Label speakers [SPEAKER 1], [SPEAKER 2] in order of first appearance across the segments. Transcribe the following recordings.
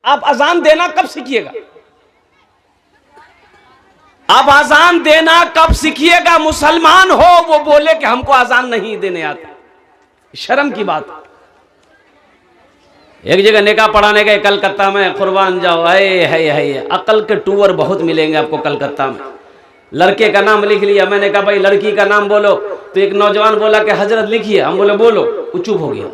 [SPEAKER 1] आप अजान देना कब सीखिएगा? आप अजान देना कब सीखिएगा? मुसलमान हो वो बोले कि हमको अजान नहीं देने आता, शर्म की बात। एक जगह निकाह पढ़ाने गए कलकत्ता में, कुर्बान जाओ, है अकल के टूर बहुत मिलेंगे आपको कलकत्ता में। लड़के का नाम लिख लिया, मैंने कहा भाई लड़की का नाम बोलो, तो एक नौजवान बोला कि हजरत लिखिए। हम बोले बोलो, वो चुप हो गया।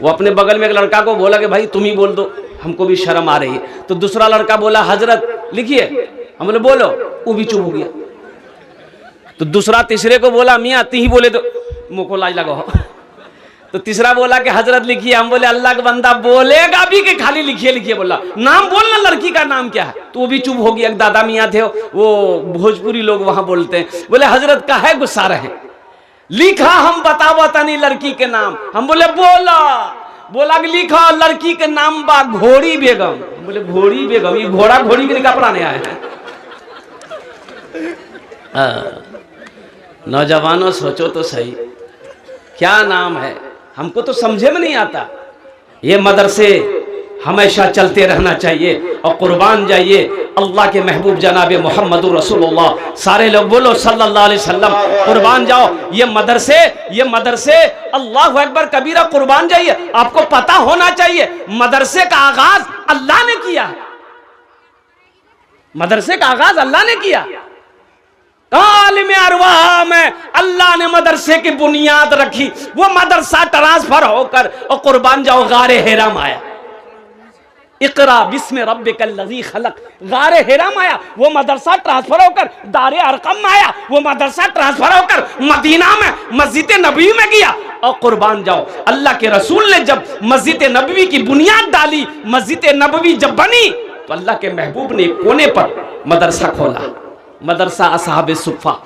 [SPEAKER 1] वो अपने बगल में एक लड़का को बोला कि भाई तुम ही बोल दो, हमको भी शर्म आ रही है। तो दूसरा लड़का बोला हजरत लिखिए। हम बोले बोलो, वो भी चुप हो गया। तो दूसरा तीसरे को बोला मियाँ ती ही बोले, तो मुँह को लाज लगाओ। तो तीसरा बोला कि हजरत लिखिए। हम बोले अल्लाह का बंदा बोलेगा भी कि खाली लिखिए लिखिए, बोला नाम बोलना, लड़की का नाम क्या है? तो वो भी चुप हो गया। एक दादा मियाँ थे, वो भोजपुरी लोग वहां बोलते हैं, बोले हजरत का है गुस्सा रहे, लिखा हम बताओ तनी लड़की के नाम। हम बोले बोला कि लिखा लड़की के नाम बा घोड़ी बेगम। बोले घोड़ी बेगम, ये घोड़ा घोड़ी के निकाह पढ़ाने आए हैं। नौजवानों सोचो तो सही, क्या नाम है, हमको तो समझे में नहीं आता। ये मदरसे हमेशा चलते रहना चाहिए। और कुर्बान जाइए अल्लाह के महबूब जनाब मोहम्मद रसूलुल्लाह, सारे लोग बोलो सल्लल्लाहु अलैहि वसल्लम। कुर्बान जाओ, ये मदरसे अल्लाहु अकबर कबीरा, कुर्बान जाइए। आपको पता होना चाहिए मदरसे का आगाज अल्लाह ने किया है। मदरसे का आगाज अल्लाह ने किया। आलिम अरवाह में अल्लाह ने मदरसे की बुनियाद रखी। वो मदरसा ट्रांसफर होकर और कुर्बान जाओ गारे हेरा में आया। इकरा बिस्म रब्बिकल लज़ी खलक, गारे हेरा में आया। वो मदरसा ट्रांसफर होकर दारे अरकम में आया। वो मदरसा ट्रांसफर होकर मदीना में मस्जिद नबवी में गया। और कुर्बान जाओ अल्लाह के रसूल ने जब मस्जिद नबवी की बुनियाद डाली, मस्जिद नबवी जब बनी, तो अल्लाह के महबूब ने कोने पर मदरसा खोला, मदरसा असहाबे सुफ़ा।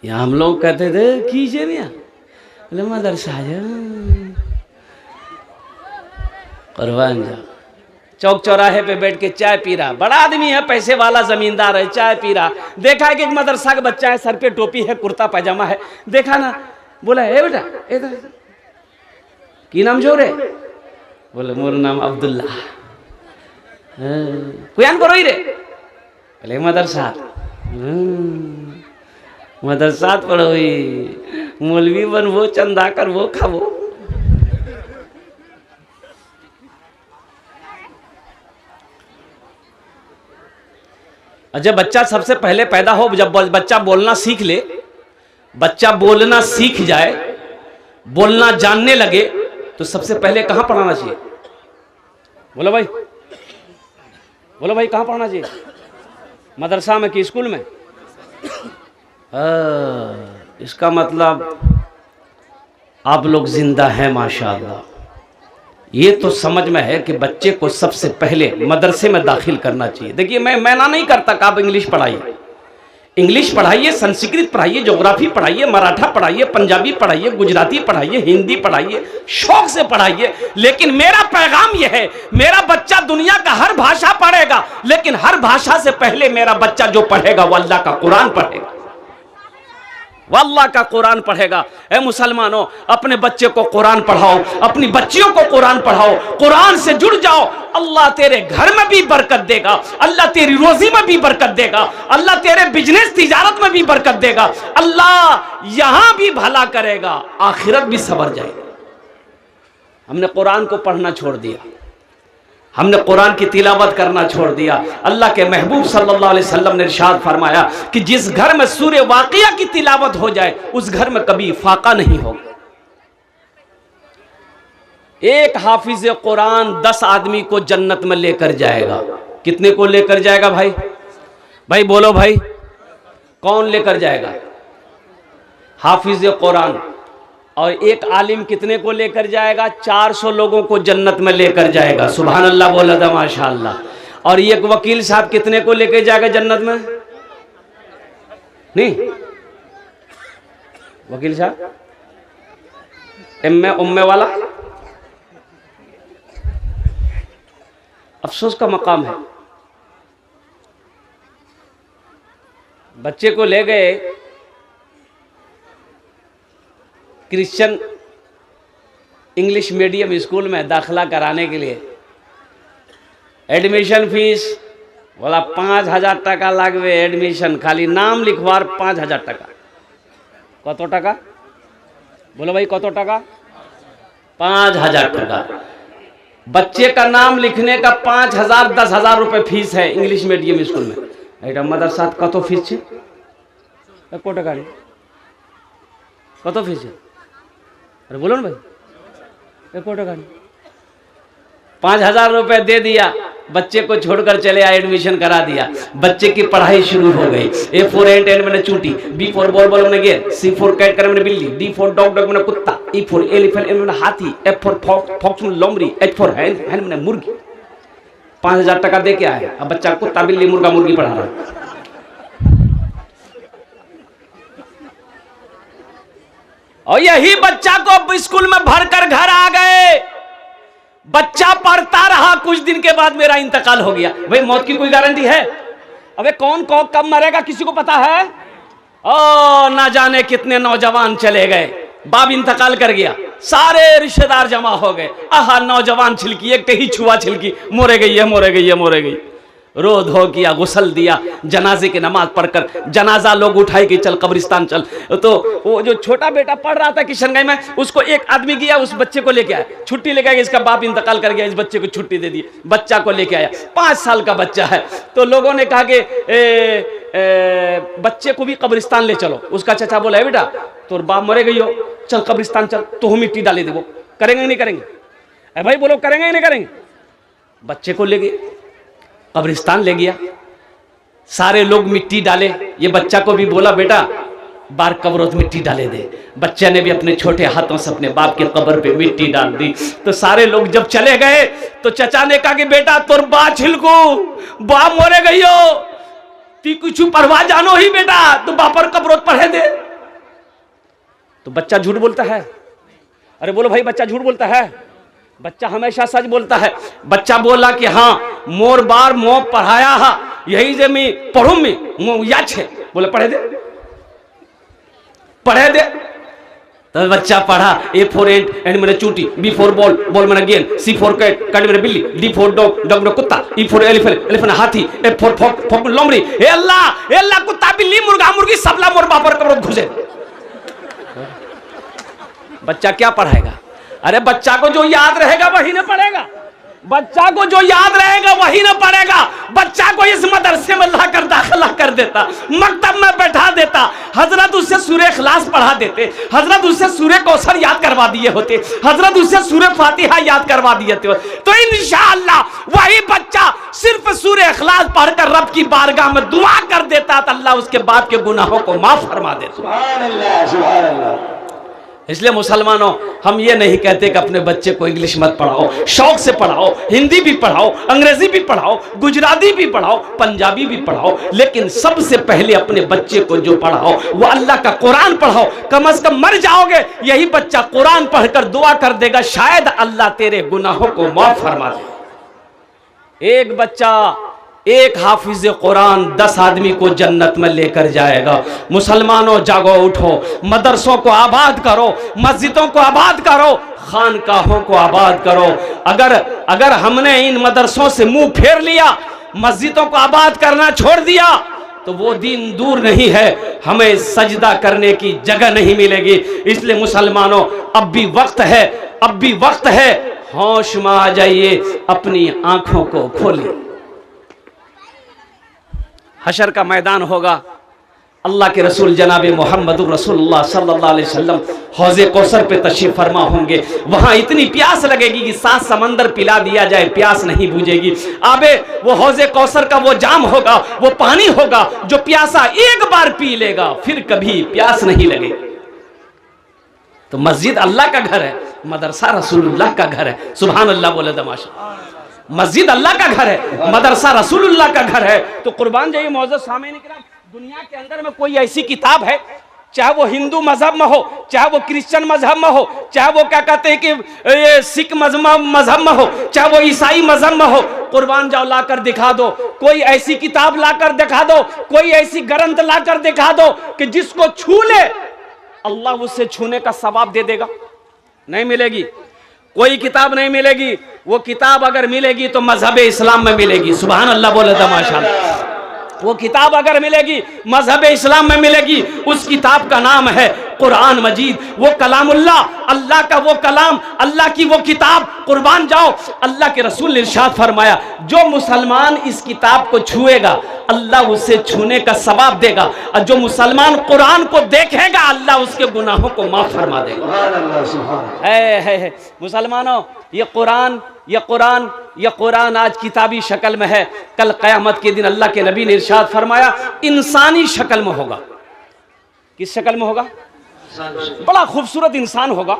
[SPEAKER 1] यहाँ हम लोग कहते थे कीजिए भैया मदरसा कुर्बान जा। चौक चौराहे पे बैठ के चाय पी रहा, बड़ा आदमी है, पैसे वाला जमींदार है, चाय पी रहा। देखा है कि एक मदरसा का बच्चा है, सर पे टोपी है, कुर्ता पैजामा है, देखा ना, बोला ए बेटा इधर की नाम जो रे? बोले मोर नाम अब्दुल्ला। कुयान करो ही रे? बोले मदरसा पढ़ो, मौलवी बन, वो चंदा कर, वो खाओ। जब बच्चा सबसे पहले पैदा हो, जब बच्चा बोलना सीख ले, बच्चा बोलना सीख जाए, बोलना जानने लगे, तो सबसे पहले कहां पढ़ाना चाहिए? बोलो भाई, बोलो भाई, कहां पढ़ाना चाहिए? मदरसा में कि स्कूल में? इसका मतलब आप लोग जिंदा हैं माशाअल्लाह। ये तो समझ में है कि बच्चे को सबसे पहले मदरसे में दाखिल करना चाहिए। देखिए मैं मना नहीं करता कि आप इंग्लिश पढ़ाइए, इंग्लिश पढ़ाइए, संस्कृत पढ़ाइए, ज्योग्राफी पढ़ाइए, मराठा पढ़ाइए, पंजाबी पढ़ाइए, गुजराती पढ़ाइए, हिंदी पढ़ाइए, शौक से पढ़ाइए। लेकिन मेरा पैगाम यह है, मेरा बच्चा दुनिया का हर भाषा पढ़ेगा, लेकिन हर भाषा से पहले मेरा बच्चा जो पढ़ेगा वो अल्लाह का कुरान पढ़ेगा, वो अल्लाह का कुरान पढ़ेगा। ए मुसलमानों, अपने बच्चे को कुरान पढ़ाओ, अपनी बच्चियों को कुरान पढ़ाओ, कुरान से जुड़ जाओ। अल्लाह तेरे घर में भी बरकत देगा, अल्लाह तेरी रोजी में भी बरकत देगा, अल्लाह तेरे बिजनेस तिजारत में भी बरकत देगा, अल्लाह यहां भी भला करेगा, आखिरत भी सवर जाएगी। हमने कुरान को पढ़ना छोड़ दिया, हमने कुरान की तिलावत करना छोड़ दिया। अल्लाह के महबूब सल्लल्लाहु अलैहि वसल्लम ने इरशाद फरमाया कि जिस घर में सूरे वाक़िया की तिलावत हो जाए उस घर में कभी फाका नहीं होगा। एक हाफिज कुरान 10 आदमी को जन्नत में लेकर जाएगा। कितने को लेकर जाएगा भाई? भाई बोलो भाई, कौन लेकर जाएगा? हाफिज कुरान। और एक आलिम कितने को लेकर जाएगा? 400 लोगों को जन्नत में लेकर जाएगा। सुभान अल्लाह बोला था माशाअल्लाह। और एक वकील साहब कितने को लेकर जाएगा जन्नत में? नहीं, वकील साहब उम्मे वाला, अफसोस का मकाम है। बच्चे को ले गए क्रिश्चियन इंग्लिश मीडियम स्कूल में दाखिला कराने के लिए एडमिशन फीस बोला 5,000 টাকা লাগবে एडमिशन, खाली नाम लिखवार 5,000 টাকা। কত টাকা बोलो भाई, कत টাকা? 5,000 টাকা। बच्चे का नाम लिखने का 5,000 10,000 रुपये फीस है इंग्लिश मीडियम स्कूल में। এটা মাদ্রাসাত কত ফিস ছে? 1 টাকা নেই। কত ফিস है? अरे बोलो ना भाई, 1 টাকা नहीं। 5,000 रुपये दे दिया, बच्चे को छोड़कर चले आए, एडमिशन करा दिया, बच्चे की पढ़ाई शुरू हो गई। A4 एंट एंड मैंने चूटी, B4 बॉल बॉल मैंने गेंद, C4 कैट कर मैंने बिल्ली, D4 डॉग डॉग मैंने कुत्ता, E4 एलिफेंट मैंने हाथी, F4 फॉक्स मैंने लोमड़ी, H4 हैन हैन मैंने मुर्गी। 5,000 টাকা दे के आए, अब बच्चा कुत्ता बिल्ली मुर्गा मुर्गी पढ़ा रहा है। और यही बच्चा को स्कूल में भरकर घर आ गए, बच्चा पढ़ता रहा, कुछ दिन के बाद मेरा इंतकाल हो गया। भाई मौत की कोई गारंटी है? अबे कौन कब मरेगा किसी को पता है? ओ ना जाने कितने नौजवान चले गए, बाप इंतकाल कर गया, सारे रिश्तेदार जमा हो गए, आहा नौजवान छिलकी, एक ही छुआ छिलकी, मोरे गई है मोरे गई है मोरे गई। रो धो किया, गुसल दिया, जनाजे की नमाज पढ़कर जनाजा लोग उठाई कि चल कब्रिस्तान चल। तो वो जो छोटा बेटा पढ़ रहा था किशनगंज में, उसको एक आदमी गया, उस बच्चे को लेके आया, छुट्टी लेके आया, इसका बाप इंतकाल कर गया, इस बच्चे को छुट्टी दे दी, बच्चा को लेके आया, 5 साल का बच्चा है। तो लोगों ने कहा कि बच्चे को भी कब्रिस्तान ले चलो। उसका चचा बोला है बेटा तोर बाप मरे गई हो, चल कब्रिस्तान चल, तो हम मिट्टी डाले देवो। करेंगे नहीं करेंगे? अरे भाई बोलो करेंगे नहीं करेंगे? बच्चे को ले गए, कब्रिस्तान ले गया, सारे लोग मिट्टी डाले, ये बच्चा को भी बोला बेटा बार कब्रों में मिट्टी डाले दे। बच्चे ने भी अपने छोटे हाथों से अपने बाप के कब्र पे मिट्टी डाल दी। तो सारे लोग जब चले गए तो चचा ने कहा कि बेटा तोर बा छिलकू, बा मोरे गई हो, ती कुछ पढ़वा जानो ही बेटा, तो बापर कब्रों पढ़े दे। तो बच्चा झूठ बोलता है? अरे बोलो भाई, बच्चा झूठ बोलता है? बच्चा हमेशा सच बोलता है। बच्चा बोला कि हाँ मोर बार मो पढ़ाया हा, यही जे मैं पढ़ू में मो याद है। बोले पढ़े दे, पढ़े दे। तो बच्चा पढ़ा, A4 एंड मैंने चूटी, B4 बॉल बॉल मैंने गेंद, C4 कैट कैट मैंने बिल्ली, D4 डॉग डॉग मैंने कुत्ता, E4 एलिफेंट एलिफेंट हाथी, F4 फॉक लोमड़ी। हे अल्लाह कुत्ता बिल्ली मुर्गा मुर्गी सबला मोर बापर कब्र घुसे। बच्चा क्या पढ़ाएगा? अरे बच्चा को जो याद रहेगा वही ना पढ़ेगा, बच्चा को जो याद रहेगा वही ना पढ़ेगा। बच्चा को इस मदरसे में लाकर दाखिला कर देता, मकतब में बैठा देता, हजरत उससे सूरह इखलास पढ़ा देते, हजरत उससे सूरह कौसर याद करवा दिए होते, हजरत उससे सूरह फातिहा याद करवा दिए थे। तो इंशाअल्लाह वही बच्चा सिर्फ सूरह इखलास पढ़कर रब की बारगाह में दुआ कर देता तो अल्लाह उसके बाप के गुनाहों को माफ फरमा देता। सुभान अल्लाह, सुभान अल्लाह। इसलिए मुसलमानों, हम ये नहीं कहते कि अपने बच्चे को इंग्लिश मत पढ़ाओ, शौक से पढ़ाओ, हिंदी भी पढ़ाओ, अंग्रेजी भी पढ़ाओ, गुजराती भी पढ़ाओ, पंजाबी भी पढ़ाओ, लेकिन सबसे पहले अपने बच्चे को जो पढ़ाओ वो अल्लाह का कुरान पढ़ाओ। कम से कम मर जाओगे यही बच्चा कुरान पढ़कर दुआ कर देगा, शायद अल्लाह तेरे गुनाहों को माफ फरमा दे। एक बच्चा, एक हाफिज कुरान 10 आदमी को जन्नत में लेकर जाएगा। मुसलमानों जागो उठो, मदरसों को आबाद करो, मस्जिदों को आबाद करो, खानकाहों को आबाद करो। अगर हमने इन मदरसों से मुंह फेर लिया, मस्जिदों को आबाद करना छोड़ दिया, तो वो दिन दूर नहीं है, हमें सजदा करने की जगह नहीं मिलेगी। इसलिए मुसलमानों अब भी वक्त है, अब भी वक्त है, होश में आ जाइए, अपनी आंखों को खोलिए। हशर का मैदान होगा, अल्लाह के रसूल जनाब मोहम्मदुर रसूलुल्लाह सल्लल्लाहु अलैहि वसल्लम हौज़े कौसर पे तशरीफ फरमा होंगे। वहां इतनी प्यास लगेगी कि 7 समंदर पिला दिया जाए, प्यास नहीं बुझेगी। आबे वो हौज़े कौसर का वो जाम होगा, वो पानी होगा जो प्यासा एक बार पी लेगा फिर कभी प्यास नहीं लगेगी। तो मस्जिद अल्लाह का घर है, मदरसा रसूलुल्लाह का घर है। सुभान अल्लाह बोले तमाशा। मस्जिद अल्लाह का घर है, मदरसा रसूलुल्लाह का घर है। तो कुर्बान जाइए मौजूद सामईन किराम, दुनिया के अंदर में कोई ऐसी किताब है, चाहे वो हिंदू मजहब में हो, चाहे वो क्रिश्चियन मजहब में हो, चाहे वो क्या कहते हैं कि सिख मजहब में हो, चाहे वो ईसाई मजहब में हो, कुर्बान जाओ लाकर दिखा दो, कोई ऐसी किताब लाकर दिखा दो, कोई ऐसी ग्रंथ लाकर दिखा दो कि जिसको छू ले अल्लाह उससे छूने का सवाब दे देगा। नहीं मिलेगी। कोई किताब नहीं मिलेगी। वो किताब अगर मिलेगी तो मजहब इस्लाम में मिलेगी। सुभान अल्लाह बोले तो माशाअल्लाह। वो किताब अगर मिलेगी मजहब इस्लाम में मिलेगी। उस किताब का नाम है कुरान मजीद। वो कलामुल्लाह, अल्लाह का वो कलाम, अल्लाह की वो किताब। कुर्बान जाओ, अल्लाह के रसूल ने इरशाद फरमाया, जो मुसलमान इस किताब को छुएगा अल्लाह उसे छूने का सवाब देगा, और जो मुसलमान कुरान को देखेगा अल्लाह उसके गुनाहों को माफ फरमा देगा। है मुसलमानों, ये कुरान आज किताबी शक्ल में है। कल क़यामत के दिन अल्लाह के नबी ने इरशाद फरमाया इंसानी शक्ल में होगा। किस शक्ल में होगा? बड़ा खूबसूरत इंसान होगा।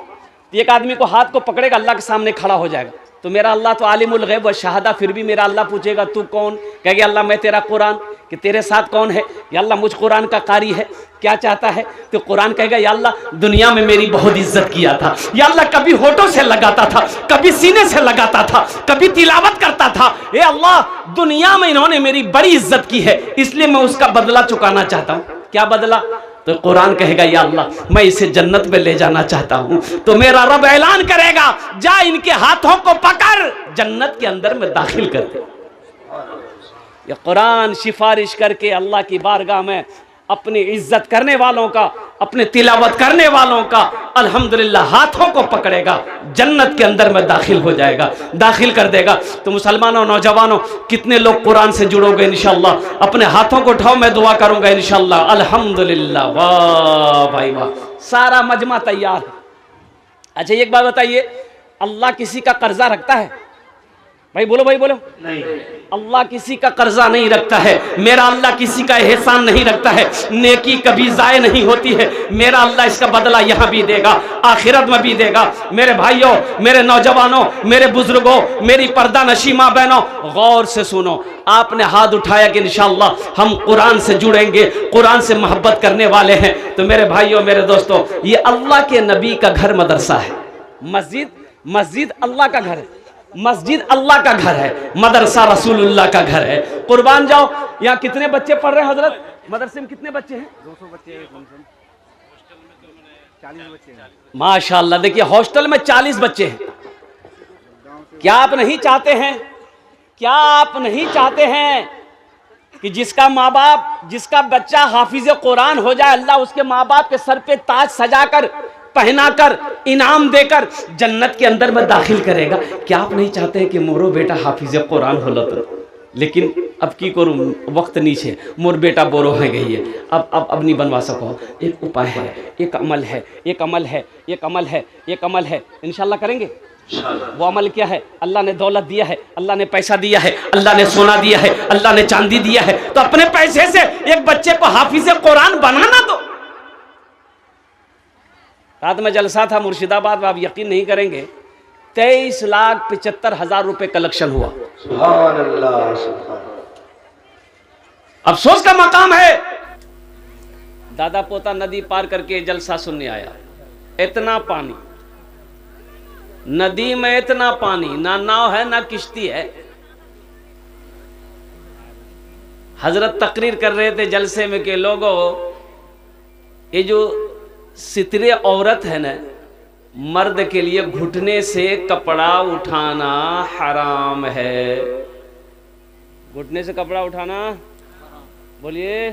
[SPEAKER 1] एक आदमी को हाथ को पकड़ेगा, अल्लाह के सामने खड़ा हो जाएगा। तो मेरा अल्लाह तो आलिमुल गैब व शहादा, फिर भी मेरा अल्लाह पूछेगा तू कौन? कहेगा अल्लाह मैं तेरा कुरान। कि तेरे साथ कौन है? या अल्लाह मुझ कुरान का कारी है, क्या चाहता है? तो कुरान कहेगा या अल्लाह दुनिया में मेरी बहुत इज्जत किया था, या अल्लाह कभी होठों से लगाता था, कभी सीने से लगाता था, कभी तिलावत करता था। ए अल्लाह दुनिया में इन्होंने मेरी बड़ी इज्जत की है, इसलिए मैं उसका बदला चुकाना चाहता हूँ। क्या बदला? तो कुरान कहेगा या अल्लाह मैं इसे जन्नत में ले जाना चाहता हूं। तो मेरा रब ऐलान करेगा जा इनके हाथों को पकड़ जन्नत के अंदर में दाखिल कर दे। ये कुरान सिफारिश करके अल्लाह की बारगाह में अपनी इज्जत करने वालों का, अपने तिलावत करने वालों का अल्हम्दुलिल्लाह हाथों को पकड़ेगा, जन्नत के अंदर में दाखिल हो जाएगा, दाखिल कर देगा। तो मुसलमानों, नौजवानों, कितने लोग कुरान से जुड़ोगे इंशाअल्लाह? अपने हाथों को उठाओ, मैं दुआ करूंगा इंशाअल्लाह। अल्हम्दुलिल्लाह, वाह भाई वाह, सारा मजमा तैयार है। अच्छा एक बात बताइए, अल्लाह किसी का कर्जा रखता है? भाई बोलो, भाई बोलो। नहीं, अल्लाह किसी का कर्जा नहीं रखता है। मेरा अल्लाह किसी का एहसान नहीं रखता है। नेकी कभी जाय नहीं होती है। मेरा अल्लाह इसका बदला यहाँ भी देगा, आखिरत में भी देगा। मेरे भाइयों, मेरे नौजवानों, मेरे बुजुर्गों, मेरी पर्दा नशी माँ बहनों, गौर से सुनो। आपने हाथ उठाया कि इंशाअल्लाह हम कुरान से जुड़ेंगे, कुरान से मोहब्बत करने वाले हैं। तो मेरे भाइयों, मेरे दोस्तों, ये अल्लाह के नबी का घर मदरसा है। मस्जिद अल्लाह का घर है, मस्जिद अल्लाह का घर है, मदरसा रसूलुल्लाह का घर है। कुर्बान जाओ, यहाँ कितने बच्चे पढ़ रहे हैं हजरत? मदरसे में कितने बच्चे हैं? 200 बच्चे हैं, 40 बच्चे हैं। माशाअल्लाह, देखिए हॉस्टल में 40 बच्चे हैं। क्या आप नहीं चाहते हैं, क्या आप नहीं चाहते हैं कि जिसका माँ बाप, जिसका बच्चा हाफिज कुरान हो जाए, अल्लाह उसके माँ बाप के सर पे ताज सजाकर, पहनाकर, इनाम देकर जन्नत के अंदर में दाखिल करेगा? क्या आप नहीं चाहते हैं कि मोरो बेटा हाफिज कुरान हो? लेकिन अब की करूँ, वक्त नीचे, मोर बेटा बोरो है गई है, अब नहीं बनवा सको। एक उपाय है, एक अमल है, एक अमल है, एक अमल है, एक अमल है, इंशाल्लाह करेंगे। वो अमल क्या है? अल्लाह ने दौलत दिया है, अल्लाह ने पैसा दिया है, अल्लाह ने सोना दिया है, अल्लाह ने चांदी दिया है, तो अपने पैसे से एक बच्चे को हाफिज कुरान बनाना दो। रात में जलसा था मुर्शिदाबाद में, आप यकीन नहीं करेंगे, 23,75,000 रुपए कलेक्शन हुआ। सुभान अल्लाह, अफसोस का मकाम है। दादा पोता नदी पार करके जलसा सुनने आया, इतना पानी नदी में, इतना पानी, ना नाव है ना किश्ती है। हजरत तकरीर कर रहे थे जलसे में कि लोगों, ये जो सितरे औरत है ना, मर्द के लिए घुटने से कपड़ा उठाना हराम है। घुटने से कपड़ा उठाना, बोलिए,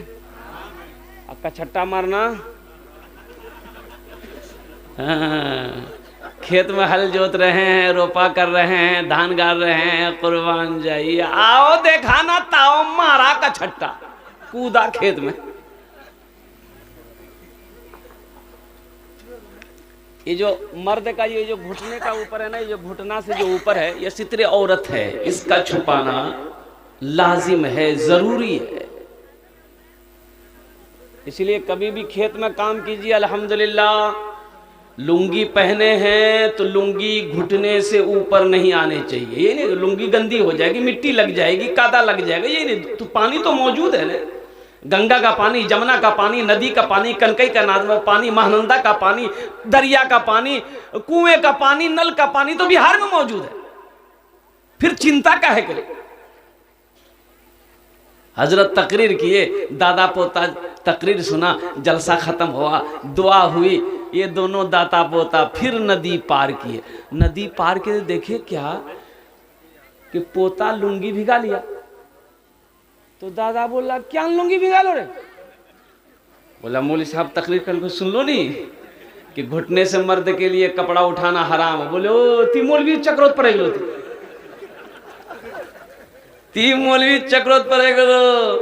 [SPEAKER 1] अक्का छट्टा मारना। हाँ, खेत में हल जोत रहे हैं, रोपा कर रहे हैं, धान गाड़ रहे हैं, कुर्बान जाइए, आओ देखा ना ताओ मारा का छट्टा, कूदा खेत में। ये जो मर्द का ये जो घुटने का ऊपर है ना, ये जो घुटना से जो ऊपर है, ये सितरे औरत है, इसका छुपाना लाजिम है, जरूरी है। इसलिए कभी भी खेत में काम कीजिए, अल्हम्दुलिल्लाह। लुंगी पहने हैं तो लुंगी घुटने से ऊपर नहीं आने चाहिए। ये नहीं लुंगी गंदी हो जाएगी, मिट्टी लग जाएगी, कादा लग जाएगा, ये नहीं। तो पानी तो मौजूद है ना, गंगा का पानी, जमुना का पानी, नदी का पानी, कनकई का नाद में पानी, महानंदा का पानी, दरिया का पानी, कुएं का पानी, नल का पानी तो बिहार में मौजूद है। फिर चिंता का है करे। हजरत तकरीर किए, दादा पोता तकरीर सुना, जलसा खत्म हुआ, दुआ हुई, ये दोनों दाता पोता फिर नदी पार किए। नदी पार के देखे क्या कि पोता लुंगी भिगा लिया। तो दादा बोला क्या लुंगी भिगा लो रे? बोला मौलवी साहब तकरीर करके सुन लो नहीं कि घुटने से मर्द के लिए कपड़ा उठाना हराम है। बोले ओ ती मौलवी चक्रोत पर गलो, ती मौलवी चक्रोत पर गलो,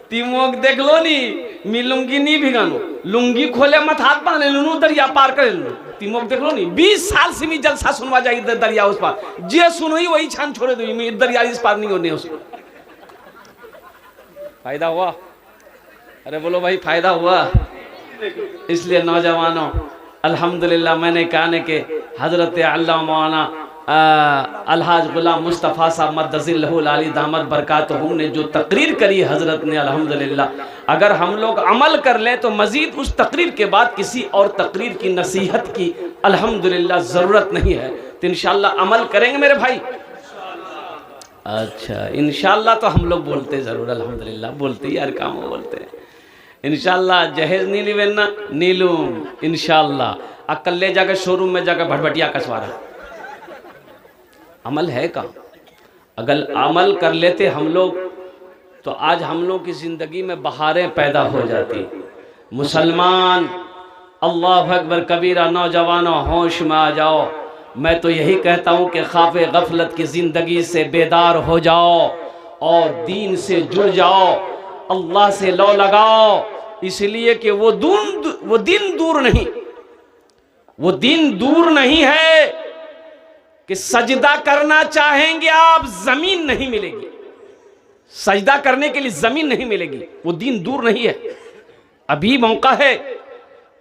[SPEAKER 1] ती मोक देख लो नी मी लुंगी नहीं भिगानो, लुंगी खोले मत हाथ बांधे लूनू दरिया पार कर लू, ती मोक देख लो नी 20 साल से मी जलसा सुनवा जाएगी दरिया उस पार, जे सुनोई वही छान छोड़े दो, मी दरिया इस पार नहीं होने उसको। फायदा हुआ? अरे बोलो भाई फायदा हुआ। इसलिए नौजवानों अल्हम्दुलिल्लाह मैंने कहा कि हजरत अल्लाह मौलाना अलहाज गुलाम मुस्तफ़ा साहब मद्दज़िल्लहुल आली दामत बरकातहू ने जो तकरीर करी हजरत ने, अल्हम्दुलिल्लाह अगर हम लोग अमल कर लें तो मजीद उस तकरीर के बाद किसी और तकरीर की नसीहत की अल्हम्दुलिल्लाह ज़रूरत नहीं है। तो इंशाअल्लाह अमल करेंगे मेरे भाई। अच्छा इंशाअल्लाह तो हम लोग बोलते ज़रूर, अल्हम्दुलिल्लाह बोलते ही हर काम बोलते हैं। इंशाअल्लाह जहेज नीली वेन्ना नीलूम इंशाअल्लाह अकल्ले जाकर शोरूम में जाकर भटभटिया कसवारा। अमल है का? अगर अमल कर लेते हम लोग तो आज हम लोग की ज़िंदगी में बहारें पैदा हो जाती। मुसलमान अल्लाह अकबर कबीरा, नौजवानों होश में आ जाओ। मैं तो यही कहता हूँ कि ख़ाफ़े गफलत की ज़िंदगी से बेदार हो जाओ और दीन से जुड़ जाओ, अल्लाह से लौ लगाओ। इसलिए कि वो दिन दूर नहीं है कि सजदा करना चाहेंगे आप ज़मीन नहीं मिलेगी, सजदा करने के लिए ज़मीन नहीं मिलेगी, वो दिन दूर नहीं है। अभी मौका है,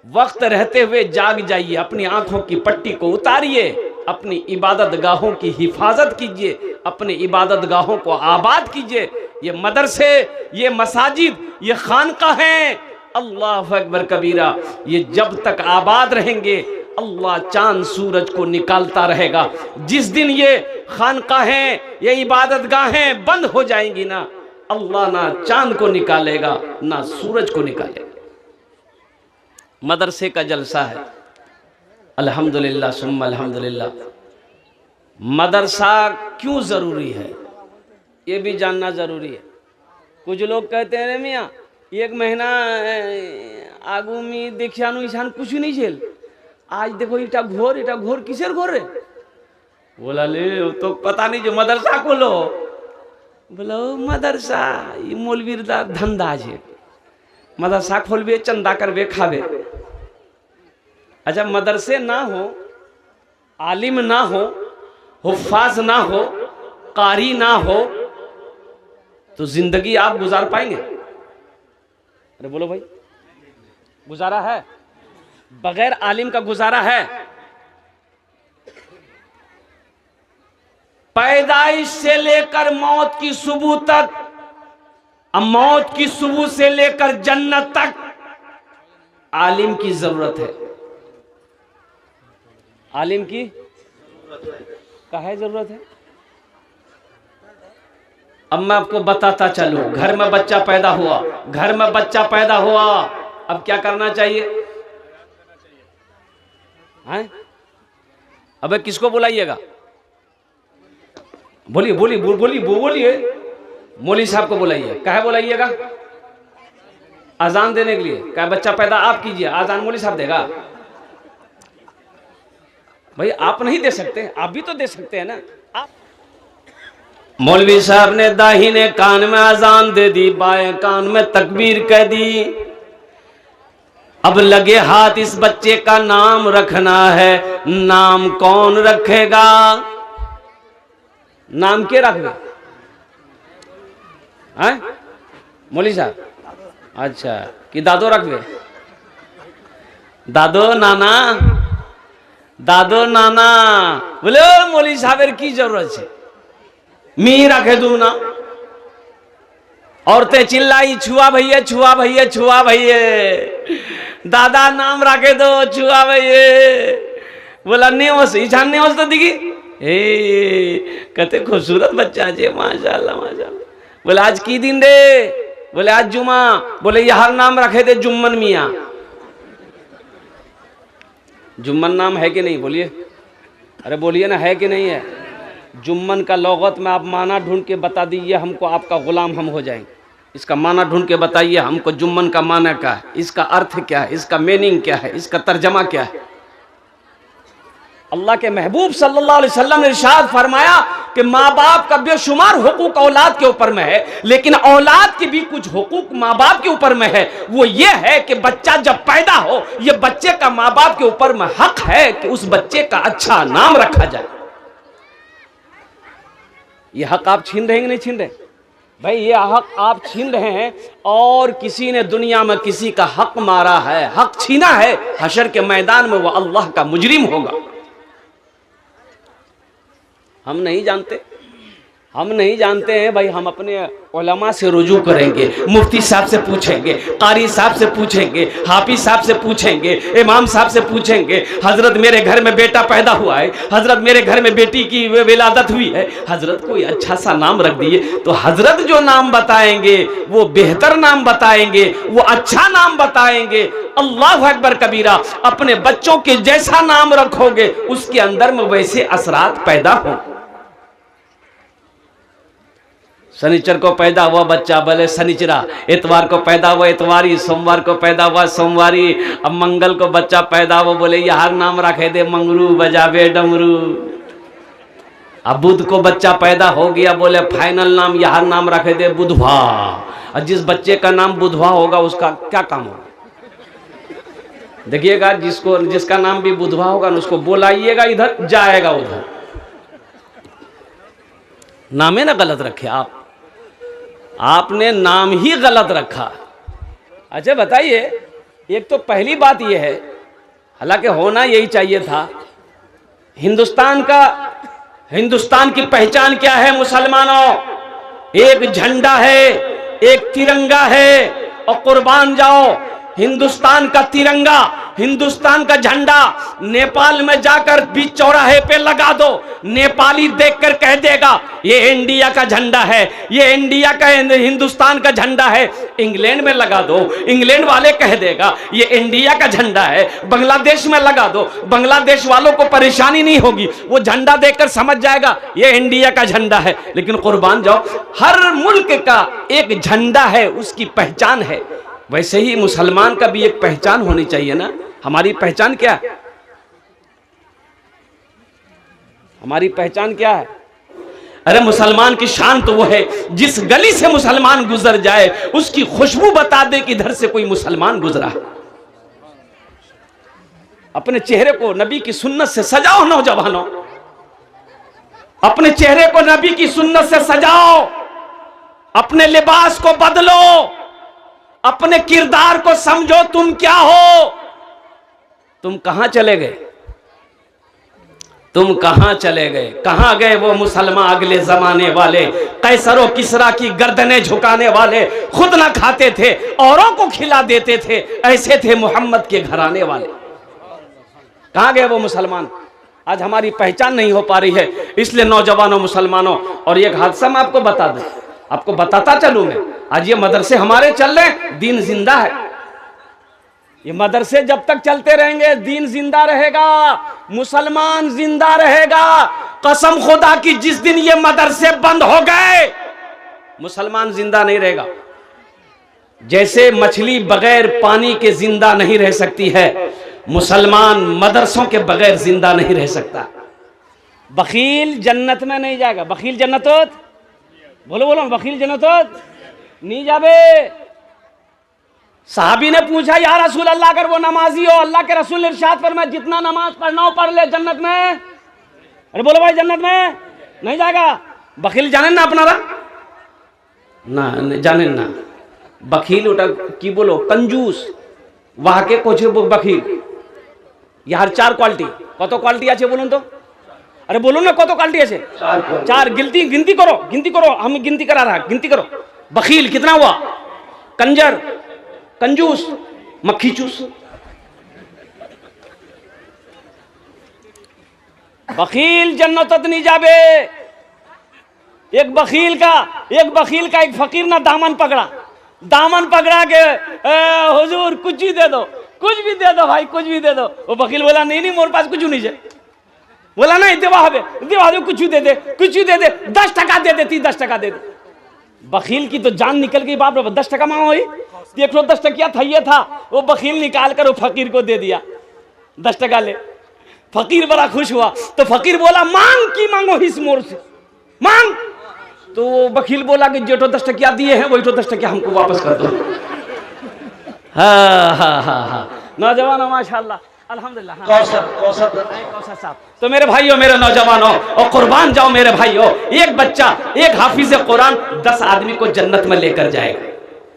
[SPEAKER 1] वक्त रहते हुए जाग जाइए, अपनी आंखों की पट्टी को उतारिए, अपनी इबादत गाहों की हिफाजत कीजिए, अपनी इबादत गाहों को आबाद कीजिए। ये मदरसे, ये मसाजिद, ये खानकाहें अल्लाह अकबर कबीरा, ये जब तक आबाद रहेंगे अल्लाह चांद सूरज को निकालता रहेगा। जिस दिन ये खानकाहें, ये इबादत गाहें बंद हो जाएंगी ना, अल्लाह ना चांद को निकालेगा ना सूरज को निकालेगा। मदरसे का जलसा है अल्हम्दुलिल्लाह सुम्मा अल्हम्दुलिल्लाह। मदरसा क्यों ज़रूरी है ये भी जानना ज़रूरी है। कुछ लोग कहते हैं मियाँ 1 महीना आगू में देखिया ईशान कुछ नहीं झेल, आज देखो इटा घोर किसर घोर रे? बोला ले तो पता नहीं जो मदरसा को लो। बोलो मदरसा ये मौलवीर दा धंधा है, मदरसा खोलबे चंदा करबे खाबे। अच्छा मदरसे ना हो, आलिम ना हो, हुफ्फाज ना हो, कारी ना हो तो जिंदगी आप गुजार पाएंगे? अरे बोलो भाई, गुजारा है? बगैर आलिम का गुजारा है? पैदाइश से लेकर मौत की सुबह तक, अब मौत की सुबह से लेकर जन्नत तक आलिम की जरूरत है। आलिम की काहे जरूरत है? अब मैं आपको बताता चलूं। घर में बच्चा पैदा हुआ, अब क्या करना चाहिए? हैं? अबे किसको बुलाइएगा? बोलिए मौलवी साहब को बुलाइए। काहे बुलाइएगा? अजान देने के लिए। क्या बच्चा पैदा आप कीजिए, अजान मौलवी साहब देगा? भाई आप नहीं दे सकते, आप भी तो दे सकते हैं ना। आप मौलवी साहब ने दाहिने कान में अजान दे दी, बाएं कान में तकबीर कह दी। अब लगे हाथ इस बच्चे का नाम रखना है। नाम कौन रखेगा? नाम के रखना? हैं मौलवी साहब? अच्छा कि दादो रखबे? दादो नाना बोले मौलवी साहब की जरूरत है, मी रखे दू ना। औरतें चिल्लाई छुआ भैया, दादा नाम रखे दो छुआ भैया। बोला नेवस ईशान नेवस तो दिखी कहते खूबसूरत बच्चा है माशाल्लाह। बोले आज की दिन रे? बोले आज जुमा। बोले यार नाम रखे थे जुम्मन मियाँ। जुम्मन नाम है कि नहीं, बोलिए, अरे बोलिए ना, है कि नहीं है? जुम्मन का लौगत में आप माना ढूंढ के बता दीजिए हमको, आपका गुलाम हम हो जाएंगे। इसका माना ढूंढ के बताइए हमको, जुम्मन का माना क्या है, इसका अर्थ क्या है, इसका मीनिंग क्या है, इसका तर्जमा क्या है। अल्लाह के महबूब सल्लल्लाहु अलैहि वसल्लम ने इरशाद फरमाया कि माँ बाप का बेशुमार हुकूक औलाद के ऊपर में है, लेकिन औलाद के भी कुछ हुकूक माँ बाप के ऊपर में है। वो ये है कि बच्चा जब पैदा हो, ये बच्चे का माँ बाप के ऊपर में हक है कि उस बच्चे का अच्छा नाम रखा जाए। ये हक आप छीन रहे हैं कि नहीं छीन रहे? भाई ये हक आप छीन रहे हैं, और किसी ने दुनिया में किसी का हक मारा है, हक छीना है, हशर के मैदान में वो अल्लाह का मुजरिम होगा। हम नहीं जानते, हम नहीं जानते हैं भाई। हम अपने उलमा से रुजू करेंगे, मुफ्ती साहब से पूछेंगे, कारी साहब से पूछेंगे, हाफिज साहब से पूछेंगे, इमाम साहब से पूछेंगे, हजरत मेरे घर में बेटा पैदा हुआ है, हजरत मेरे घर में बेटी की विलादत हुई है, हजरत कोई अच्छा सा नाम रख दिए। तो हजरत जो नाम बताएंगे वो बेहतर नाम बताएंगे, वो अच्छा नाम बताएंगे। अल्लाह अकबर कबीरा। अपने बच्चों के जैसा नाम रखोगे उसके अंदर में वैसे असरात पैदा हो। शनिचर को पैदा हुआ बच्चा बोले शनिचरा, इतवार को पैदा हुआ इतवारी, सोमवार को पैदा हुआ सोमवारी, अब मंगल को बच्चा पैदा हुआ बोले यार नाम रखे दे मंगरू बजावे डमरू। अब बुध को बच्चा पैदा हो गया, बोले फाइनल नाम यार नाम रखे दे बुधवा। और जिस बच्चे का नाम बुधवा होगा उसका क्या काम होगा? देखिएगा, जिसका नाम भी बुधवा होगा ना उसको बोलाइएगा, इधर जाएगा उधर। नामे ना गलत रखे आपने नाम ही गलत रखा। अच्छा बताइए, एक तो पहली बात यह है, हालांकि होना यही चाहिए था, हिंदुस्तान की पहचान क्या है मुसलमानों? एक झंडा है, एक तिरंगा है, और कुर्बान जाओ हिंदुस्तान का तिरंगा, हिंदुस्तान का झंडा नेपाल में जाकर बीच चौराहे पे लगा दो, नेपाली देखकर कह देगा ये इंडिया का झंडा है, ये इंडिया का हिंदुस्तान का झंडा है। इंग्लैंड में लगा दो, इंग्लैंड वाले कह देगा ये इंडिया का झंडा है। बांग्लादेश में लगा दो, बांग्लादेश वालों को परेशानी नहीं होगी, वो झंडा देखकर समझ जाएगा ये इंडिया का झंडा है। लेकिन कुर्बान जाओ, हर मुल्क का एक झंडा है, उसकी पहचान है। वैसे ही मुसलमान का भी एक पहचान होनी चाहिए ना। हमारी पहचान क्या है? हमारी पहचान क्या है? अरे मुसलमान की शान तो वो है जिस गली से मुसलमान गुजर जाए उसकी खुशबू बता दे कि इधर से कोई मुसलमान गुजरा है। अपने चेहरे को नबी की सुन्नत से सजाओ नौजवानों, अपने चेहरे को नबी की सुन्नत से सजाओ, अपने लिबास को बदलो, अपने किरदार को समझो तुम क्या हो। तुम कहां चले गए? तुम कहां चले गए? कहां गए वो मुसलमान अगले जमाने वाले, कैसरो किसरा की गर्दनें झुकाने वाले? खुद ना खाते थे, औरों को खिला देते थे, ऐसे थे मोहम्मद के घराने वाले। कहां गए वो मुसलमान? आज हमारी पहचान नहीं हो पा रही है। इसलिए नौजवानों मुसलमानों, और एक हादसा मैं आपको बता दूं, आपको बताता चलूं मैं, आज ये मदरसे हमारे चल रहे, दीन जिंदा है। ये मदरसे जब तक चलते रहेंगे दीन जिंदा रहेगा, मुसलमान जिंदा रहेगा। कसम खुदा की, जिस दिन ये मदरसे बंद हो गए मुसलमान जिंदा नहीं रहेगा। जैसे मछली बगैर पानी के जिंदा नहीं रह सकती है, मुसलमान मदरसों के बगैर जिंदा नहीं रह सकता। बखील जन्नत में नहीं जाएगा। बखील जन्नत होत, बोलो बोलो, बखील जन्नत होत नहीं जाबे। साहबी ने पूछा या रसूल अल्लाह, अगर वो नमाजी हो, अल्लाह के रसूल ने इरशाद फरमाया जितना नमाज पढ़ना हो पढ़ ले, जन्नत में। अरे बोलो भाई, जन्नत में नहीं जाएगा। बखील जाने ना अपनारा ना जाने ना, बखील उठा की बोलो कंजूस, वहां के कोचे बखील। यार चार क्वालिटी, कत क्वालिटी আছে বলুন তো? अरे बोलो ना कत क्वालिटी আছে? चार। गिनती करो, हम गिनती करा रहा, गिनती करो। बखील कितना हुआ? कंजर, कंजूस, मक्खी चूस। बखील जन्नत नहीं जाबे। एक बखील का एक फकीर ना दामन पकड़ा के हुजूर कुछ ही दे दो। कुछ भी दे दो भाई, कुछ भी दे दो। वो वकील बोला नहीं नहीं मोरे पास कुछ नहीं है। बोला नहीं देवा कुछ दे दे, कुछ दे दे, 10 टका दे देती, 10 टका दे दे। वकील की तो जान निकल गई, बाप रे 10 टका मांगो। 110 टकिया था, ये था। वो वकील निकाल कर वो फकीर को दे दिया, 10 टका ले। फकीर बड़ा खुश हुआ। तो फकीर बोला मांग की मांगो हिस मोर से, मांग। तो वकील बोला कि जो 10 टकिया दिए हैं वही 10 टकिया हमको वापस कर दो। हाँ नौजवानों माशाल्लाह अल्हम्दुलिल्लाह। कौसर साहब। तो मेरे भाइयों, मेरे नौजवानों, और कुर्बान जाओ मेरे भाइयों, एक बच्चा, एक हाफिज कुरान 10 आदमी को जन्नत में लेकर जाएगा।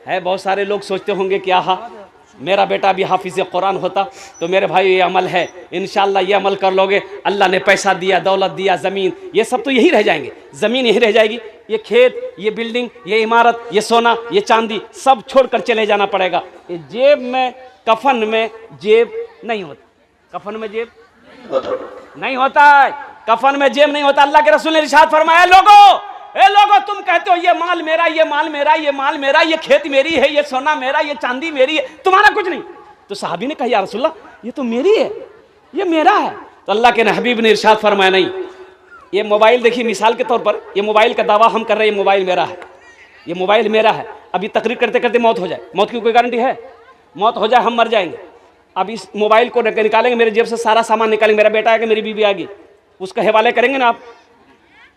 [SPEAKER 1] है बहुत सारे लोग सोचते होंगे कि आहा मेरा बेटा भी हाफिज कुरान होता। तो मेरे भाई ये अमल है, इंशाअल्लाह ये अमल कर लोगे, अल्लाह ने पैसा दिया, दौलत दिया, ज़मीन, ये सब तो यही रह जाएंगे, ज़मीन यही रह जाएगी, ये खेत, ये बिल्डिंग, ये इमारत, ये सोना, ये चांदी, सब छोड़कर चले जाना पड़ेगा। ये जेब में, कफन में जेब नहीं होता, कफन में जेब नहीं होता है, कफन में जेब नहीं होता। अल्लाह के रसूल ने इरशाद फरमाया, लोगों तुम कहते हो ये माल मेरा, ये माल मेरा, ये माल मेरा, ये खेत मेरी है, ये सोना मेरा, ये चांदी मेरी है, तुम्हारा कुछ नहीं। तो सहाबी ने कहा या रसूलल्लाह ये तो मेरी है, ये मेरा है। तो अल्लाह के हबीब ने इरशाद फरमाया नहीं, ये मोबाइल देखिए मिसाल के तौर पर, ये मोबाइल का दावा हम कर रहे हैं, ये मोबाइल मेरा है, ये मोबाइल मेरा है। अभी तकरीर करते करते मौत हो जाए, मौत की कोई गारंटी है? मौत हो जाए, हम मर जाएंगे। अब इस मोबाइल को निकालेंगे, मेरे जेब से सारा सामान निकालेंगे, मेरा बेटा आएगा, मेरी बीवी आएगी, उसका हवाले करेंगे ना आप।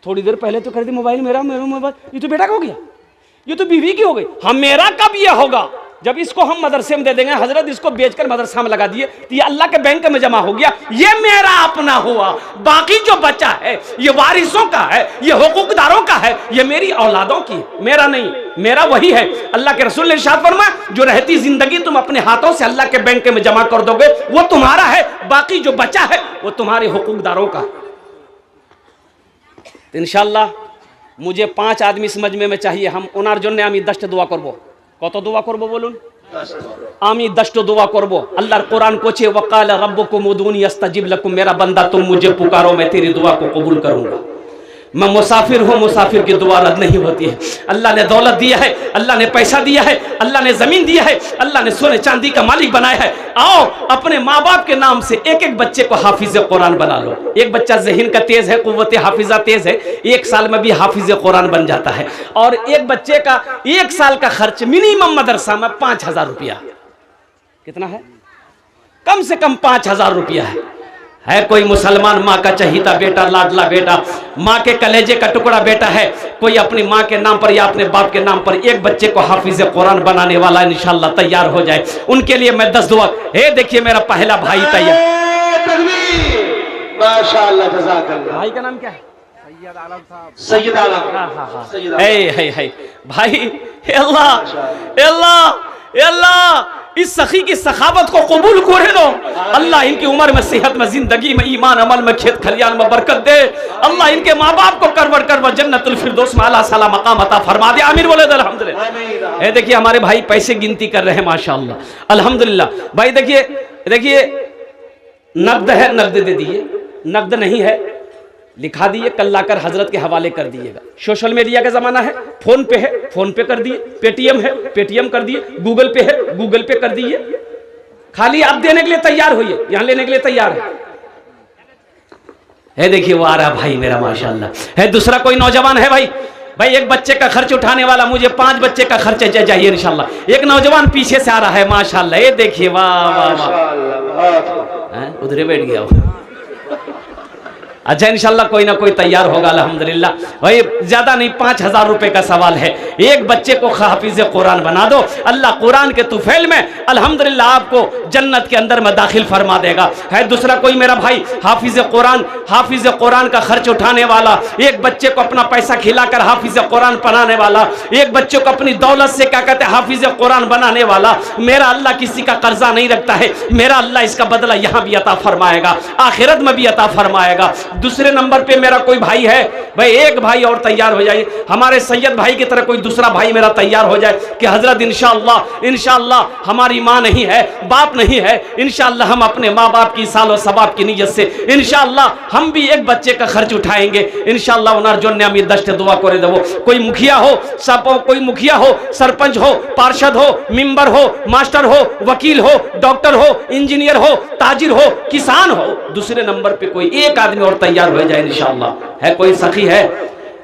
[SPEAKER 1] थोड़ी देर पहले तो कर दी मोबाइल मेरा, मेरा मोबाइल, ये तो बेटा का हो गया, ये तो बीवी की हो गई। हम मेरा कब ये होगा? जब इसको हम मदरसे में दे देंगे, हजरत इसको बेचकर मदरसा में लगा दिए तो ये अल्लाह के बैंक में जमा हो गया, ये मेरा अपना हुआ। बाकी जो बचा है ये वारिसों का है, ये हुकूकदारों का है, ये मेरी औलादों की, मेरा नहीं, मेरा वही है। अल्लाह के रसूल ने इरशाद फरमाया, जो रहती जिंदगी तुम अपने हाथों से अल्लाह के बैंक में जमा कर दोगे वो तुम्हारा है, बाकी जो बचा है वो तुम्हारे हुकूकदारों का। इंशाअल्लाह मुझे 5 आदमी इस मजमे में चाहिए। हम ओनार जन्य आमी 10টা দোয়া করব। কত দোয়া করব বলুন? আমি 10টা দোয়া করব। আল্লাহর কোরআন কোচে ওয়াকাল রব্বুকুম উদুনি আস্তাজিব লাকুম, मेरा बंदा तुम मुझे पुकारो मैं तेरी दुआ को कबूल करूंगा। मैं मुसाफिर हूँ, मुसाफिर की दुआ रद्द नहीं होती है। अल्लाह ने दौलत दिया है, अल्लाह ने पैसा दिया है, अल्लाह ने जमीन दिया है, अल्लाह ने सोने चांदी का मालिक बनाया है। आओ अपने माँ बाप के नाम से एक एक बच्चे को हाफिज कुरान बना लो। एक बच्चा जहन का तेज है, कुव्वत हाफिजा तेज है, 1 साल में भी हाफिज कुरान बन जाता है। और एक बच्चे का 1 साल का खर्च मिनिमम मदरसा में 5000 रुपया, कितना है? कम से कम 5000 रुपया है। कोई मुसलमान माँ का चहीता बेटा, लाडला बेटा, माँ के कलेजे का टुकड़ा बेटा है, कोई अपनी माँ के नाम पर या अपने बाप के नाम पर एक बच्चे को हाफिज कुरान बनाने वाला इंशाअल्लाह तैयार हो जाए, उनके लिए मैं 10 दुआ। हे देखिए मेरा पहला भाई तैयार,
[SPEAKER 2] माशाअल्लाह, जज़ाकल्लाह।
[SPEAKER 1] भाई का नाम क्या है?
[SPEAKER 2] सैयद आलम साहब। सैयद आलम।
[SPEAKER 1] हे भाई, अल्लाह इस सखी की सखावत को कबूल करे लो। अल्लाह इनकी उम्र में, सेहत में, जिंदगी में, ईमान अमल में, खेत खलियान में बरकत दे। अल्लाह इनके माँ बाप को करवर जन्नतुल फिरदौस में आला साला मकाम अता फरमा दे। आमीन बोले अल्हम्दुलिल्लाह। ये देखिए हमारे भाई पैसे गिनती कर रहे हैं माशाअल्लाह अल्हम्दुलिल्लाह। भाई देखिए नकद है, नकद दे दिए, नकद नहीं है लिखा दिए, कल लाकर हजरत के हवाले कर दिएगा। सोशल मीडिया का जमाना है, फोन पे है, फोन पे कर दिए, पेटीएम है, पेटीएम कर दिए, गूगल पे है, गूगल पे कर दिए। खाली आप देने के लिए तैयार होइए, यहां लेने के लिए तैयार है। देखिए वो आ रहा भाई मेरा माशाअल्लाह है। दूसरा कोई नौजवान है भाई एक बच्चे का खर्च उठाने वाला, मुझे 5 बच्चे का खर्च चाहिए इंशाअल्लाह। एक नौजवान पीछे से आ रहा है माशाअल्लाह, ये देखिए वाह वाह वाह, उधरे बैठ गया। अच्छा इंशाल्लाह कोई ना कोई तैयार होगा अल्हम्दुलिल्लाह। भाई ज्यादा नहीं, 5000 रुपए का सवाल है। एक बच्चे को हाफिज कुरान बना दो, अल्लाह कुरान के तुफैल में अल्हम्दुलिल्लाह आपको जन्नत के अंदर में दाखिल फरमा देगा। है दूसरा कोई मेरा भाई हाफिज कुरान का खर्च उठाने वाला, एक बच्चे को अपना पैसा खिलाकर हाफिज कुरान बनाने वाला, एक बच्चे को अपनी दौलत से क्या कहते हैं हाफिज कुरान बनाने वाला। मेरा अल्लाह किसी का कर्जा नहीं रखता है, मेरा अल्लाह इसका बदला यहाँ भी अता फरमाएगा, आखिरत में भी अता फरमाएगा। दूसरे नंबर पे मेरा कोई भाई है, भाई एक भाई और तैयार हो जाए, हमारे सैयद भाई की तरह कोई दूसरा भाई मेरा तैयार हो जाए कि हजरत इंशाअल्लाह हमारी माँ नहीं है, बाप नहीं है, इंशाअल्लाह हम अपने माँ बाप की सालो सबाब की नीयत से इंशाअल्लाह हम भी एक बच्चे का खर्च उठाएंगे इंशाअल्लाह। उनार जो ने दश्त दुआ करे देवो। कोई मुखिया हो, सब कोई मुखिया हो, सरपंच हो, पार्षद हो, मेंबर हो, मास्टर हो, वकील हो, डॉक्टर हो, इंजीनियर हो, ताजिर हो, किसान हो, दूसरे नंबर पे कोई एक आदमी और तैयार हो जाए इंशाअल्लाह। है कोई सखी है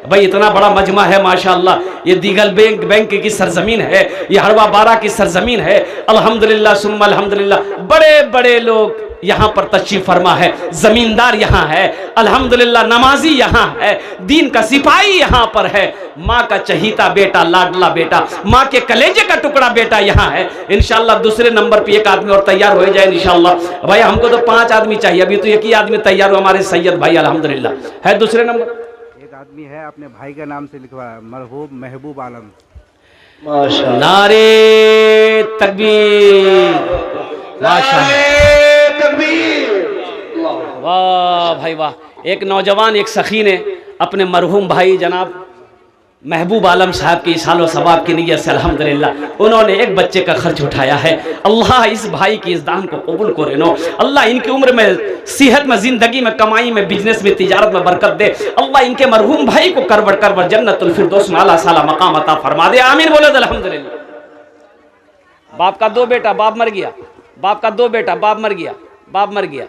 [SPEAKER 1] भाई? इतना बड़ा मजमा है माशाअल्लाह। ये दीगल बैंक की सरजमीन है, ये हरवा बारा की सरजमीन है। अल्हम्दुलिल्लाह सुम्मा अल्हम्दुलिल्लाह, बड़े बड़े लोग यहाँ पर तशरीफ फरमा है, जमींदार यहाँ है, अल्हम्दुलिल्लाह नमाजी यहाँ है, दीन का सिपाही यहाँ पर है, माँ का चहीता बेटा, लाडला बेटा, माँ के कलेजे का टुकड़ा बेटा यहाँ है इंशाअल्लाह। दूसरे नंबर पे एक आदमी और तैयार हो जाए इंशाअल्लाह। भाई हमको तो 5 आदमी चाहिए, अभी तो एक ही आदमी तैयार हो, हमारे सैयद भाई अल्हम्दुलिल्लाह। है दूसरे नंबर
[SPEAKER 3] आदमी है, अपने भाई का नाम से लिखवाया, मरहूम महबूब आलम।
[SPEAKER 2] माशाअल्लाह,
[SPEAKER 1] नारे तकबीर, माशाअल्लाह,
[SPEAKER 2] तकबीर,
[SPEAKER 1] वाह भाई वाह। एक नौजवान एक सखी ने अपने मरहूम भाई जनाब महबूब आलम साहब की सालो सबाब की नीयत से अल्हम्दुलिल्लाह उन्होंने एक बच्चे का खर्च उठाया है। अल्लाह इस भाई की इस दान को कबूल करे नो। अल्लाह इनकी उम्र में, सेहत में, जिंदगी में, कमाई में, बिजनेस में, तिजारत में बरकत दे। अल्लाह इनके मरहूम भाई को करवट करवट जन्नतुल फिरदौस में आला साला मकाम अता फरमा दे। आमीन बोलो अल्हम्दुलिल्लाह। बाप का 2 बेटा, बाप मर गया, बाप का 2 बेटा, बाप मर गया, बाप मर गया।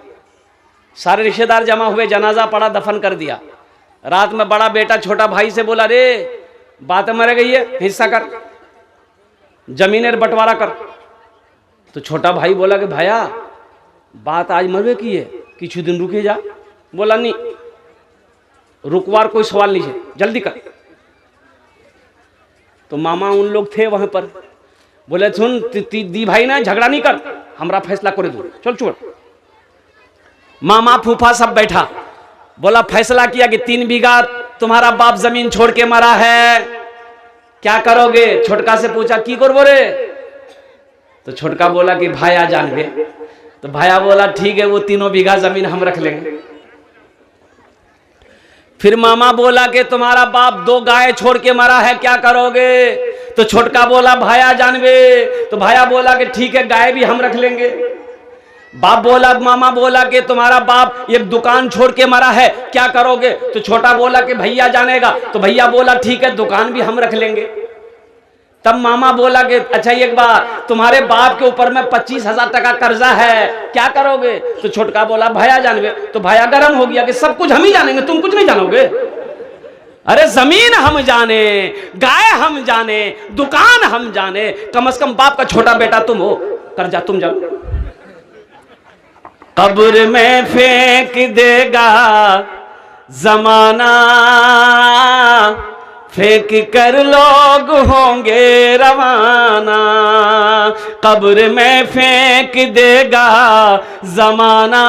[SPEAKER 1] सारे रिश्तेदार जमा हुए, जनाजा पड़ा, दफन कर दिया। रात में बड़ा बेटा छोटा भाई से बोला, रे बात मर गई है, हिस्सा कर, जमीनेर बंटवारा कर। तो छोटा भाई बोला कि भैया बात आज मरवे की है, किछु दिन रुके जा। बोला नहीं, रुकवार कोई सवाल नहीं है, जल्दी कर। तो मामा उन लोग थे वहां पर, बोले सुन दी भाई ना, झगड़ा नहीं कर, हमरा फैसला करे दो, चल छोड़। मामा फूफा सब बैठा, बोला फैसला किया कि 3 बीघा तुम्हारा बाप जमीन छोड़ के मरा है, क्या करोगे? छोटका से पूछा की करबो रे? तो छोटका बोला कि भाया जानबे। तो भाया बोला ठीक है, वो 3 बीघा जमीन हम रख लेंगे। फिर मामा बोला कि तुम्हारा बाप 2 गाय छोड़ के मरा है, क्या करोगे? तो छोटका बोला भाया जानबे। तो भाया बोला कि ठीक है, गाय भी हम रख लेंगे। बाप बोला, मामा बोला कि तुम्हारा बाप एक दुकान छोड़ के मरा है, क्या करोगे? तो छोटा बोला कि भैया जानेगा। तो भैया बोला ठीक है, दुकान भी हम रख लेंगे। तब मामा बोला कि अच्छा एक बार, तुम्हारे बाप के ऊपर में 25,000 टका कर्जा है, क्या करोगे? तो छोटका बोला भैया जानवे। तो भैया गर्म हो गया कि सब कुछ हम ही जानेंगे, तुम कुछ नहीं जानोगे। अरे जमीन हम जाने, गाय हम जाने, दुकान हम जाने, कम से कम बाप का छोटा बेटा तुम हो, कर्जा तुम जानो। कब्र में फेंक देगा जमाना, फेंक कर लोग होंगे रवाना। कब्र में फेंक देगा जमाना,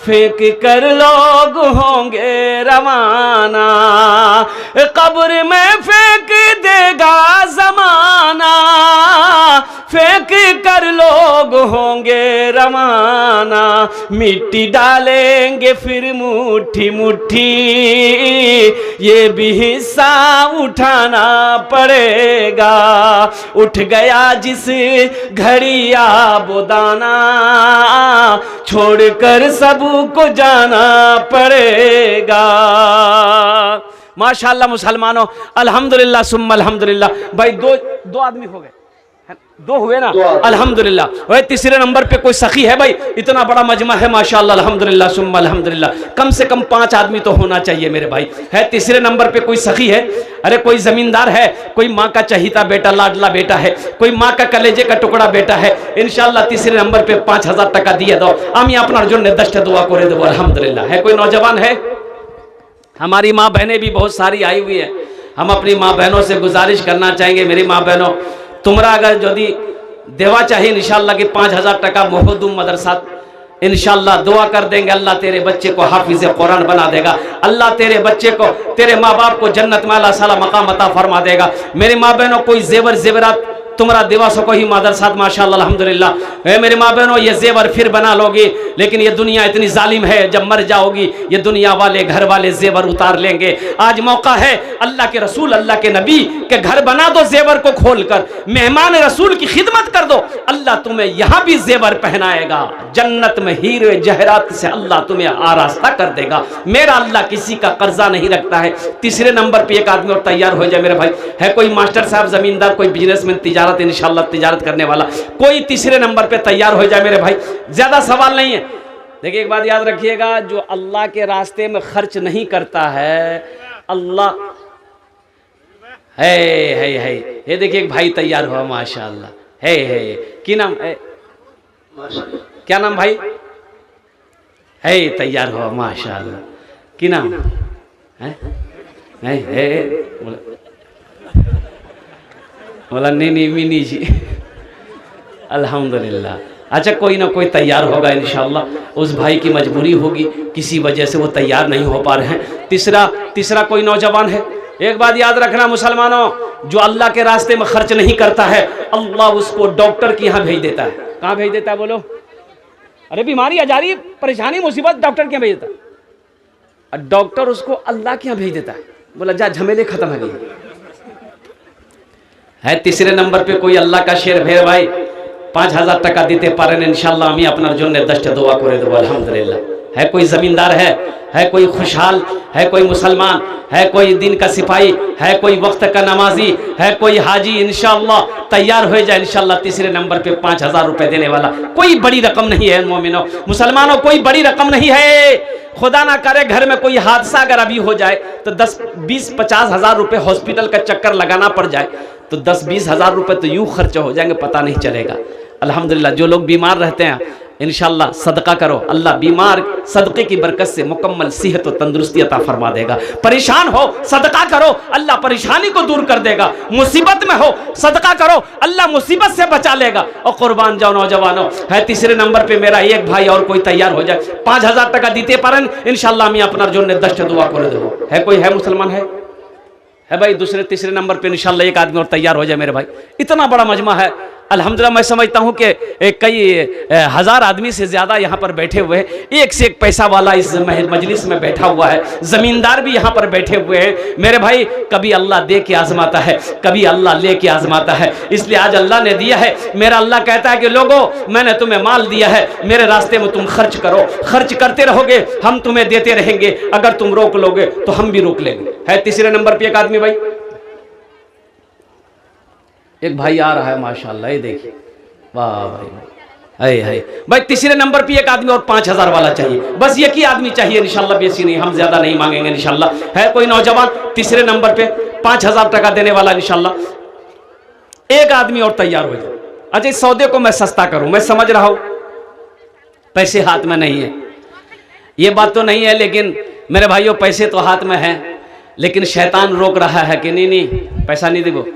[SPEAKER 1] फेंक कर लोग होंगे रवाना। कब्र में फेंक देगा जमाना, फेंक कर लोग होंगे रवाना। मिट्टी डालेंगे फिर मुट्ठी मुट्ठी, ये भी हिस्सा उठाना पड़ेगा। उठ गया जिस घड़ी वो दाना, छोड़कर सबको जाना पड़ेगा। माशाअल्लाह मुसलमानों, अल्हम्दुलिल्लाह सुम्मा अल्हम्दुलिल्लाह। भाई दो आदमी हो गए, 2 हुए ना, अल्हम्दुलिल्लाह। भाई तीसरे नंबर पे कोई सखी है? भाई इतना बड़ा मजमा है माशाअल्लाह, अल्हम्दुलिल्लाह सुम्मा अल्हम्दुलिल्लाह। कम से कम 5 आदमी तो होना चाहिए मेरे भाई। है तीसरे नंबर पे कोई सखी है? अरे कोई जमींदार है, कोई माँ का चहीता बेटा, लाडला बेटा है, कोई माँ का कलेजे का टुकड़ा बेटा है, इंशाअल्लाह तीसरे नंबर पे 5,000 टका दिए दो। আমি আপনার জন্য 10টা दुआ করে দেব अल्हम्दुलिल्लाह। है कोई नौजवान है? हमारी माँ बहनें भी बहुत सारी आई हुई है। हम अपनी माँ बहनों से गुजारिश करना चाहेंगे, मेरी माँ बहनों तुमरा अगर यदि देवा चाहिए इंशाअल्लाह कि 5,000 टका मोहदुम मदरसा, इंशाअल्लाह दुआ कर देंगे, अल्लाह तेरे बच्चे को हाफिज कुरान बना देगा। अल्लाह तेरे बच्चे को, तेरे माँ बाप को जन्नत में अल्लाह साला मकाम अता फरमा देगा। मेरी माँ बहनों कोई जेवर जेवरात तुम्हारा दिवसों को ही मदरसात माशाअल्लाह अल्हम्दुलिल्लाह। मेरे माँ बहनों, ये जेवर फिर बना लोगे, लेकिन ये दुनिया इतनी जालिम है, जब मर जाओगी ये दुनिया वाले घर वाले जेवर उतार लेंगे। आज मौका है, अल्लाह के रसूल अल्लाह के नबी के घर बना दो जेवर को खोलकर, मेहमान रसूल की खिदमत कर दो, अल्लाह तुम्हें यहाँ भी जेवर पहनाएगा। जन्नत में हीरे जहरात से अल्लाह तुम्हें आरास्ता कर देगा। मेरा अल्लाह किसी का कर्जा नहीं रखता है। तीसरे नंबर पे एक आदमी और तैयार हो जाए मेरे भाई, है कोई मास्टर साहब, जमींदार, कोई बिजनेसमैन, तिजारत इंशाल्लाह तिजारत करने वाला, कोई तीसरे नंबर पे तैयार हो जाए मेरे भाई। ज्यादा सवाल नहीं है। देखिए एक बात याद रखिएगा, जो अल्लाह के रास्ते में खर्च नहीं करता है, अल्लाह है। ये देखिए एक भाई तैयार हुआ माशाअल्लाह, है की नाम है, क्या नाम भाई है, तैयार हुआ माशाअल्लाह, की नाम है बोला नहीं मिनी जी अल्हम्दुलिल्लाह। अच्छा कोई ना कोई तैयार होगा इंशाअल्लाह। उस भाई की मजबूरी होगी, किसी वजह से वो तैयार नहीं हो पा रहे हैं। तीसरा कोई नौजवान है। एक बात याद रखना मुसलमानों, जो अल्लाह के रास्ते में खर्च नहीं करता है, अल्लाह उसको डॉक्टर के यहाँ भेज देता है। कहाँ भेज देता है बोलो? अरे बीमारी आ जा रही है, परेशानी मुसीबत, डॉक्टर के यहाँ भेज देता है। डॉक्टर उसको अल्लाह के यहाँ भेज देता है, बोला जा झमेले खत्म हो गई है। तीसरे नंबर पे कोई अल्लाह का शेर भेड़ भाई 5000 টাকা দিতে পারেন इंशाल्लाह, আমি আপনার জন্য 10টা দোয়া করে দেবো अल्हम्दुलिल्लाह। है कोई जमींदार है कोई खुशहाल है, कोई मुसलमान है, कोई दिन का सिपाही है, कोई वक्त का नमाजी है, कोई हाजी, इंशाअल्लाह तैयार हो जाए इंशाअल्लाह। तीसरे नंबर पे 5000 रुपए देने वाला, कोई बड़ी रकम नहीं है मोमिनों मुसलमानों, कोई बड़ी रकम नहीं है। खुदा ना करे घर में कोई हादसा अगर अभी हो जाए तो 10, 20, 50 हजार रुपए हॉस्पिटल का चक्कर लगाना पड़ जाए तो 10, 20 हजार रुपए तो यूं खर्च हो जाएंगे, पता नहीं चलेगा। अल्हम्दुलिल्लाह जो लोग बीमार रहते हैं इंशाअल्लाह सदका करो, अल्लाह बीमार सदक़े की बरकत से मुकम्मल सेहत और तंदुरुस्ती अता फरमा देगा। परेशान हो सदका करो, अल्लाह परेशानी को दूर कर देगा। मुसीबत में हो सदका करो, अल्लाह मुसीबत से बचा लेगा। और कुर्बान जाओ नौजवानों। है तीसरे नंबर पे मेरा एक भाई और कोई तैयार हो जाए, 5000 টাকা দিতে পারেন इंशाअल्लाह, আমি আপনার জন্য 10টা দোয়া করে দেবো। है कोई है मुसलमान है भाई? दूसरे तीसरे नंबर पे इंशाअल्लाह एक आदमी और तैयार हो जाए मेरे भाई। इतना बड़ा मजमा है अल्हम्दुलिल्लाह। मैं समझता हूँ कि कई हजार आदमी से ज्यादा यहाँ पर बैठे हुए हैं, एक से एक पैसा वाला इस मजलिस में बैठा हुआ है, जमींदार भी यहाँ पर बैठे हुए हैं मेरे भाई। कभी अल्लाह दे के आजमाता है, कभी अल्लाह ले के आजमाता है, इसलिए आज अल्लाह ने दिया है। मेरा अल्लाह कहता है कि लोगों मैंने तुम्हें माल दिया है, मेरे रास्ते में तुम खर्च करो, खर्च करते रहोगे हम तुम्हें देते रहेंगे, अगर तुम रोक लोगे तो हम भी रोक लेंगे। है तीसरे नंबर पे एक आदमी भाई, एक भाई आ रहा है माशाअल्लाह, ये देखिए वाह भाई है भाई। तीसरे नंबर पे एक आदमी और 5000 वाला चाहिए, बस एक ही आदमी चाहिए इंशाअल्लाह, बेसी नहीं, हम ज्यादा नहीं मांगेंगे इंशाअल्लाह। है कोई नौजवान तीसरे नंबर पे 5000 টাকা देने वाला इंशाअल्लाह, एक आदमी और तैयार हो जाए। अच्छा इस सौदे को मैं सस्ता करूं, मैं समझ रहा हूं पैसे हाथ में नहीं है, ये बात तो नहीं है, लेकिन मेरे भाइयों पैसे तो हाथ में है, लेकिन शैतान रोक रहा है कि नहीं पैसा नहीं देगो।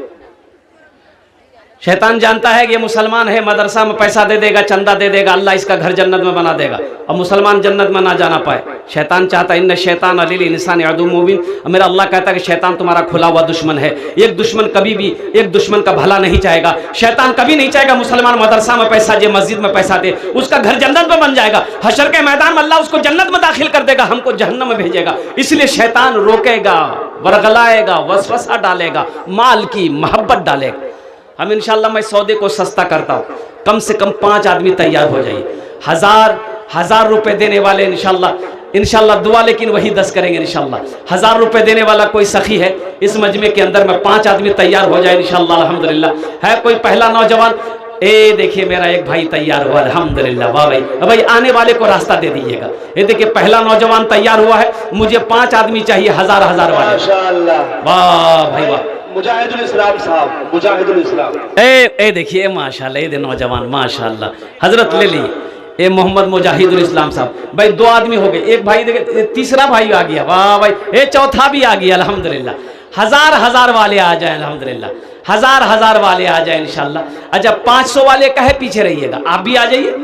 [SPEAKER 1] शैतान जानता है कि ये मुसलमान है, मदरसा में पैसा दे देगा, चंदा दे देगा, अल्लाह इसका घर जन्नत में बना देगा और मुसलमान जन्नत में ना जाना पाए। शैतान चाहता है, इन्ना शैतान अलील इंसान अदू मुबीन, मेरा अल्लाह कहता है कि शैतान तुम्हारा खुला हुआ दुश्मन है। एक दुश्मन कभी भी एक दुश्मन का भला नहीं चाहेगा। शैतान कभी नहीं चाहेगा मुसलमान मदरसा में पैसा दे, मस्जिद में पैसा दे, उसका घर जन्नत में बन जाएगा, हशर के मैदान में अल्लाह उसको जन्नत में दाखिल कर देगा, हमको जहन्नम में भेजेगा। इसलिए शैतान रोकेगा, वरगलाएगा, वसवसा डालेगा, माल की मोहब्बत डालेगा। हम इंशाअल्लाह मैं सौदे को सस्ता करता हूँ, कम से कम 5 आदमी तैयार हो जाइए, 1000 रुपए देने वाले इंशाअल्लाह दुआ, लेकिन वही 10 करेंगे इंशाअल्लाह। 1000 रुपए देने वाला कोई सखी है इस मजमे के अंदर में, 5 आदमी तैयार हो जाए इंशाअल्लाह अल्हम्दुलिल्लाह। है कोई पहला नौजवान? ए देखिए मेरा एक भाई तैयार हुआ अल्हम्दुलिल्लाह, वाह भाई। भाई आने वाले को रास्ता दे दीजिएगा। ये देखिए पहला नौजवान तैयार हुआ है, मुझे 5 आदमी चाहिए, 1000 वाले। वाह भाई वाह,
[SPEAKER 2] मुजाहिदुल इस्लाम साहब, मुजाहिदुल इस्लाम।
[SPEAKER 1] ए देखिए माशाल्लाह, ये नौजवान माशाल्लाह, हजरत ले ली ए मोहम्मद मुजाहिदुल इस्लाम साहब। भाई 2 आदमी हो गए, एक भाई देखिए, तीसरा भाई आ गया, वाह भाई। ये चौथा भी आ गया अल्हम्दुलिल्लाह। 1000 वाले आ जाए अल्हम्दुलिल्लाह, 1000 वाले आ जाए इंशाअल्लाह। अच्छा 500 वाले कहे पीछे रहिएगा, आप भी आ जाइए।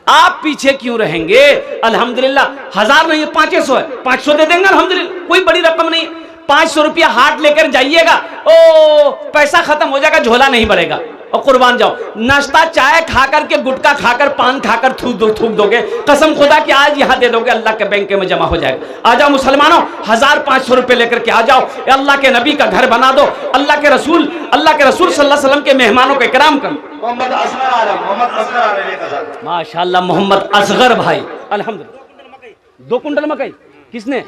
[SPEAKER 1] आप पीछे क्यों रहेंगे? अल्हम्दुलिल्लाह 1000 नहीं 500 है, 500 दे देंगे अल्हम्दुलिल्लाह, कोई बड़ी रकम नहीं। 500 रुपया हाथ लेकर जाइएगा, ओ पैसा खत्म हो जाएगा, झोला नहीं बढ़ेगा और कुर्बान जाओ। नाश्ता चाय खाकर के, गुटखा खाकर, पान खाकर थूक दोगे, कसम खुदा कि आज यहाँ दे दोगे, अल्लाह के बैंक में जमा हो जाएगा। आ जाओ मुसलमानों, 1500 रुपए लेकर के आ जाओ, अल्लाह के नबी का घर बना दो, अल्लाह के रसूल सल्लल्लाहु अलैहि वसल्लम के मेहमानों को इकराम करो।
[SPEAKER 2] मोहम्मद असगर आलम
[SPEAKER 1] माशाल्लाह, मोहम्मद असगर भाई, अल्हम्दुलिल्लाह। 2 कुंटल मकई किसने?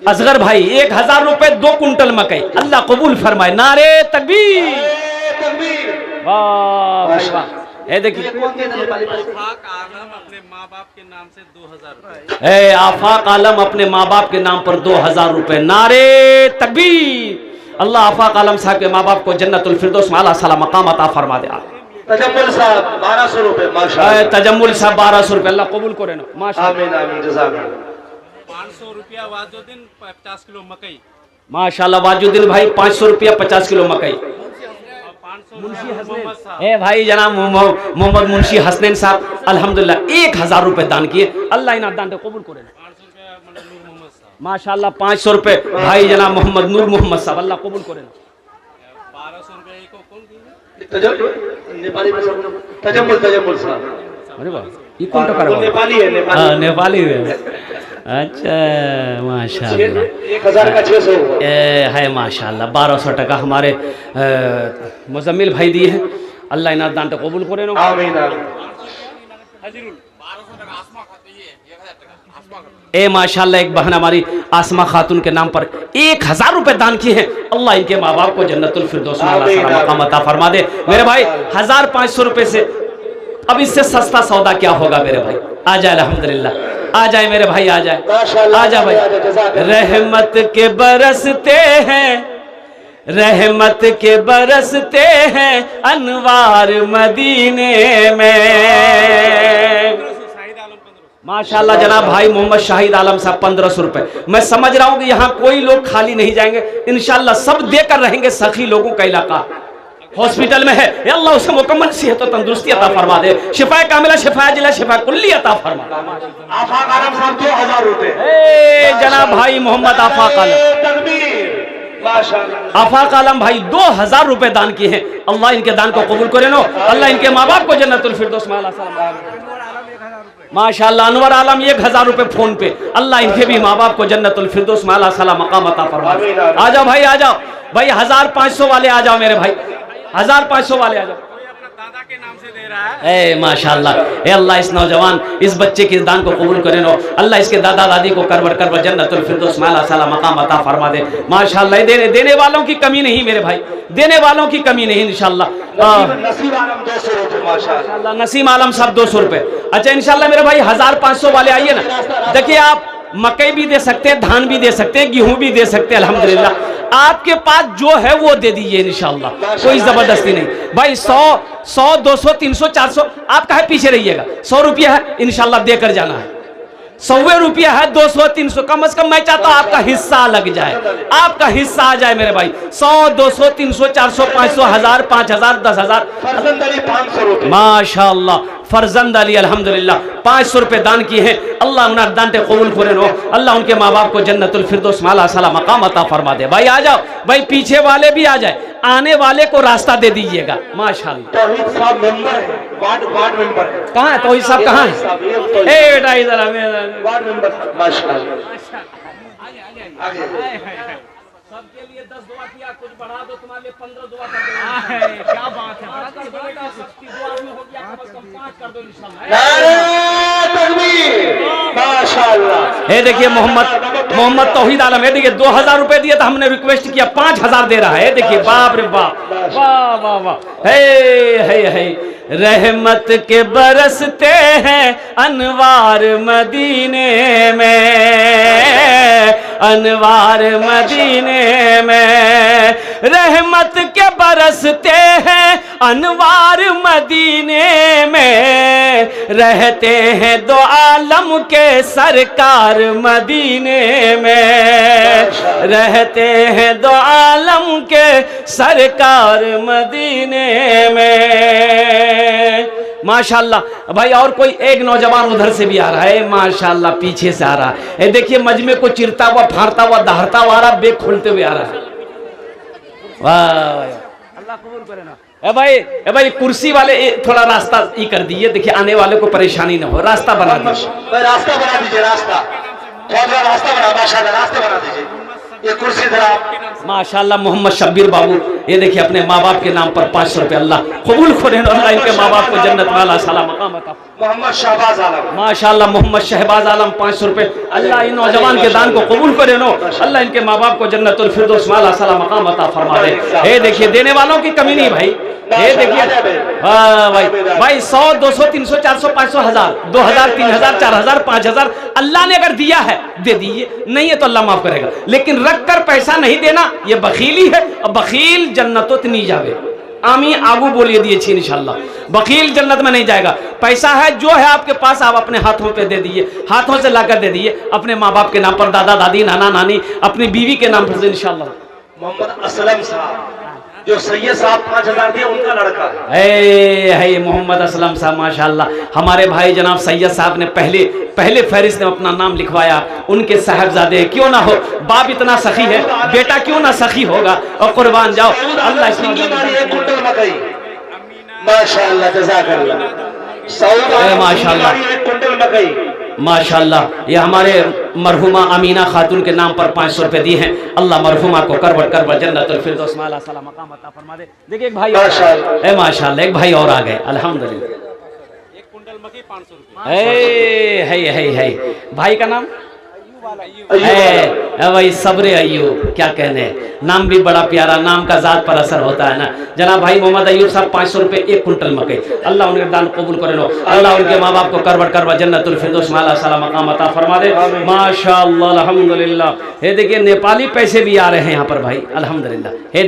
[SPEAKER 1] असगर भाई, 1000 रुपए 2 कुंटल मकई, अल्लाह कबूल फरमाए। नारे तकबीर, वाह भाई वाह। ये देखिए,
[SPEAKER 4] आफाक आलम अपने माँ बाप के नाम से 2000 रुपए।
[SPEAKER 1] ए आफाक आलम अपने माँ बाप के नाम पर 2000 रुपए। नारे तकबीर। अल्लाह आफाक आलम साहब के माँ बाप को जन्नतुल फिरदौस में आला साला मकाम अता फरमा दे।
[SPEAKER 2] तजम्मुल साहब 1200 रुपए, माशाअल्लाह।
[SPEAKER 1] तजम्मुल साहब 1200 रुपए, अल्लाह कबूल करे ना, माशाअल्लाह।
[SPEAKER 2] आमीन आमीन, जज़ाकल्लाह।
[SPEAKER 4] 500 रुपया वाजुद्दीन, 50 किलो मकई।
[SPEAKER 1] माशाल्लाह वाजुद्दीन भाई 500 रुपया 50 किलो मकई।
[SPEAKER 4] 500 मोहम्मद साहब,
[SPEAKER 1] ए भाई जनाब मोहम्मद मुंशी हसनैन साहब अल्हम्दुलिल्लाह 1000 रुपए दान किए, अल्लाह इन्हें दान कबूल करे।
[SPEAKER 4] 500 रुपया मतलब नूर मोहम्मद साहब।
[SPEAKER 1] माशाल्लाह 500 रुपए भाई जनाब मोहम्मद नूर मोहम्मद साहब, अल्लाह कबूल करे।
[SPEAKER 4] 1200 रुपया को कौन दिए?
[SPEAKER 2] नेपाली में सब तजम्मुल साहब।
[SPEAKER 1] अरे वाह, ये कौन टकर
[SPEAKER 2] वो नेपाली है, नेपाली।
[SPEAKER 1] हां नेपाली है। अच्छा माशाल्लाह,
[SPEAKER 2] 1000 का 600 हुआ।
[SPEAKER 1] है माशाल्लाह। 1200 टका हमारे मुजम्मिल भाई दिए हैं, अल्लाह इन्हें दान कबूल करे।
[SPEAKER 2] आमीन आमीन।
[SPEAKER 1] ए माशाल्लाह, एक बहन हमारी आसमा खातून के नाम पर 1000 रुपए दान किए हैं, अल्लाह इनके माँ बाप को जन्नतुल फिरदौस में आला साला मकाम अता फरमा दे। मेरे भाई 1500 रुपए से अब इससे सस्ता सौदा क्या होगा मेरे भाई? आ जाए अल्हम्दुलिल्लाह, आ जाए मेरे भाई, आ जाए, आ जा भाई। रहमत के बरसते हैं, रहमत के बरसते हैं अनवार मदीने में। माशाल्लाह जनाब भाई मोहम्मद शाहिद आलम साहब 1500 रुपए। मैं समझ रहा हूं कि यहाँ कोई लोग खाली नहीं जाएंगे, इंशाल्लाह सब देकर रहेंगे। सखी लोगों का इलाका हॉस्पिटल में है, अल्लाह उसे मुकम्मल सेहत और तंदुरुस्ती अता फरमा दे, शिफा कामिला, शिफा जिला, शिफा कुल्ली अता फरमा।
[SPEAKER 2] आफाक आलम साहब 2000 रुपए।
[SPEAKER 1] ए जनाब भाई मोहम्मद आफाक आलम,
[SPEAKER 2] तकबीर, माशाअल्लाह।
[SPEAKER 1] आफाक आलम भाई 2000 रुपए दान किए हैं, अल्लाह इनके दान को कबूल करे नो, अल्लाह इनके माँ बाप को जन्नतुल फिरदौस में आला साला। माशाअल्लाह अनवर आलम 1000 रुपए फोन पे, अल्लाह इनके भी माँ बाप को जन्नतुल फिरदौस में आला साला मकाम अता फरमा। आ जाओ भाई, आ जाओ भाई, 1500 वाले आ जाओ मेरे भाई, 1500 वाले आ जाओ।
[SPEAKER 4] अपना दादा के नाम से दे रहा है।
[SPEAKER 1] ए माशाअल्लाह, ए अल्लाह इस नौजवान इस बच्चे के दान को कबूल करे नो, अल्लाह इसके दादा दादी को करवर जन्नतुल फिरदौस में आला साला मकाम अता फरमा दे। माशाअल्लाह देने वालों की कमी नहीं मेरे भाई, देने वालों की कमी नहीं इंशाअल्लाह।
[SPEAKER 2] नसीम आलम 200 रुपए, माशाअल्लाह।
[SPEAKER 1] नसीम आलम साहब 200 रुपए। अच्छा इंशाल्लाह मेरे भाई 1500 वाले आइए ना। देखिए आप मकई भी दे सकते हैं, धान भी दे सकते हैं, गेहूं भी दे सकते हैं, अल्हम्दुलिल्लाह आपके पास जो है वो दे दीजिए इंशाल्लाह, कोई जबरदस्ती नहीं भाई। 100 200 300 400 आप काहे पीछे रहिएगा। 100 रुपया है इंशाल्लाह देकर जाना है, 100 रुपया है, 200 300 कम से कम मैं चाहता हूं आपका हिस्सा लग जाए, आपका हिस्सा आ जाए मेरे भाई। 100 200 300 400 500 1000 5000 10000
[SPEAKER 2] फरजंद अली 500 रुपए।
[SPEAKER 1] माशाअल्लाह फरजंद अली अल्हम्दुलिल्लाह 500 रुपए दान किए हैं, अल्लाह उन्हें दान कबूल करे नो, अल्लाह उनके माँ बाप को जन्नतुल फिरदौस में आला साला मकाम अता फरमा दे। भाई आ जाओ भाई, पीछे वाले भी आ जाए, आने वाले को रास्ता दे दीजिएगा। माशाअल्लाह
[SPEAKER 2] तौहीद साहब मेंबर है, वार्ड मेंबर है।
[SPEAKER 1] कहाँ है तौहीद साहब, कहाँ है? ए बेटा इधर
[SPEAKER 2] वार्ड मेंबर, माशाअल्लाह।
[SPEAKER 1] सबके लिए 10 दुआ किया, कुछ बढ़ा दो, तुम्हारे लिए 15 दुआ कर दो। क्या बात है, 60 दुआ में हो गया, कम से कम 5 कर दो इंशाल्लाह।
[SPEAKER 2] नारे तकबीर, माशाअल्लाह।
[SPEAKER 1] ये देखिए मोहम्मद तौहीद आलम, ये देखिए 2000 रुपए दिए तो हमने रिक्वेस्ट किया 5000 दे रहा है। देखिए बाप रे बाप, वाह वाह वाह। हे रहमत के बरसते हैं अनवार मदीने में, अनवार मदीने में, रहमत के बरसते हैं अनवार मदीने में, रहते हैं दो आलम के सरकार मदीने में, रहते हैं दो आलम के सरकार मदीने में। माशाल्लाह भाई, और कोई एक नौजवान उधर से भी आ रहा है, माशाल्लाह पीछे से आ रहा है। देखिए मजमे को चिरता हुआ, फाड़ता हुआ, दहाड़ता हुआ आ रहा, बेग खोलते हुए आ रहा है। वाह वाह, अल्लाह कबूल करे ना। ए भाई कुर्सी वाले थोड़ा रास्ता ये कर दिए, देखिए आने वाले को परेशानी ना हो, रास्ता बना दीजिए।
[SPEAKER 2] भाई रास्ता बना दीजिए, रास्ता थोड़ा रास्ता बना, माशाल्लाह रास्ता बना दीजिए। ये कुर्सी इधर आप
[SPEAKER 1] माशाल्लाह मोहम्मद शब्बीर बाबू, ये देखिए अपने माँ बाप के नाम पर 500 रुपये, अल्लाह कबूल करे, अल्लाह इनके माँ बाप को जन्नत वाला साला मकाम अता।
[SPEAKER 2] मोहम्मद शहबाज आलम,
[SPEAKER 1] माशाल्लाह मोहम्मद शहबाज आलम 500 रुपये, अल्लाह इन नौजवान के दान को कबूल करे नो, अल्लाह इनके माँ बाप को जन्नतुल फिरदौस वाला साला मकाम अता फरमा दे। ये देखिए देने वालों की कमी नहीं भाई, ये देखिए हाँ भाई 100 200 300 400 500 1000 2000 3000 4000 5000 अल्लाह ने अगर दिया है दे दीजिए, नहीं है तो अल्लाह माफ करेगा, लेकिन रख कर पैसा नहीं देना ये बखीली है, और बखील जन्नतों नहीं जावे। आमी आगू बोलिए दिए छी इंशाल्लाह, बखील जन्नत में नहीं जाएगा। पैसा है जो है आपके पास, आप अपने हाथों पे दे दीजिए, हाथों से लाकर दे दीजिए, अपने माँ बाप के नाम पर, दादा दादी नाना नानी, अपनी बीवी के नाम पर इंशाल्लाह।
[SPEAKER 2] मोहम्मद असलम साहब जो सैयद साहब 5000 दिए, उनका लड़का
[SPEAKER 1] है मोहम्मद असलम साहब माशाल्लाह, हमारे भाई जनाब सैयद साहब ने पहले फहरिस्त में अपना नाम लिखवाया, उनके साहबजादे, क्यों ना हो, बाप इतना सखी है, बेटा क्यों ना सखी होगा, और कुर्बान जाओ अल्लाह
[SPEAKER 2] सिंह की मारी एक कुंटल मकई, माशाल्लाह जज़ाकल्लाह,
[SPEAKER 1] माशाल्लाह
[SPEAKER 2] एक कुंटल मकई,
[SPEAKER 1] माशाल्लाह। ये हमारे मरहुमा अमीना खातून के नाम पर 500 रुपए दिए हैं, अल्लाह मरहुमा को करबट जन्नतुल फिरदौस माला सला मकाम अता फरमा दे। देखिए एक भाई माशाल्लाह एक भाई और आ गए अल्हम्दुलिल्लाह।
[SPEAKER 4] एक कुंटल मकई 500 रुपये।
[SPEAKER 1] है भाई का नाम भाई सब्रे अय्यूब, क्या कहने, नाम भी बड़ा प्यारा, नाम का जात पर असर होता है ना। जनाब भाई मोहम्मद अय्यूब साहब 500 रुपए एक कुंटल मकई, अल्लाह उनके दान कबूल करे लो, अल्लाह उनके माँ बाप को करबट जन्नतुल फिरदौस माला सला मकाम अता फरमा दे माशाअल्लाह अल्हम्दुलिल्लाह। ये देखिए नेपाली पैसे भी आ रहे हैं यहाँ पर भाई अल्हम्दुलिल्लाह। ये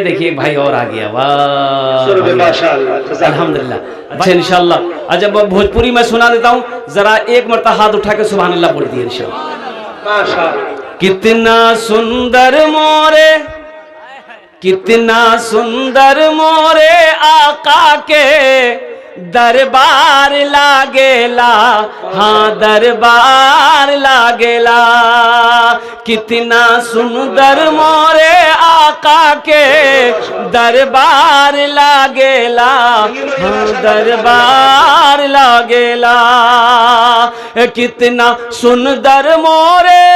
[SPEAKER 1] देखिए एक भाई और आ गया, वाह
[SPEAKER 2] माशाअल्लाह
[SPEAKER 1] अल्हम्दुलिल्लाह। अच्छा इंशाल्लाह, अच्छा भोजपुरी में सुना देता हूँ, जरा एक मरतबा हाथ उठा के सुभान अल्लाह बोल दिए इंशाल्लाह। कितना सुंदर मोरे, कितना सुंदर मोरे आका के दरबार लागेला, हाँ दरबार लागेला, कितना सुंदर मोरे आका के दरबार लागेला, हाँ दरबार लागेला, कितना सुंदर मोरे,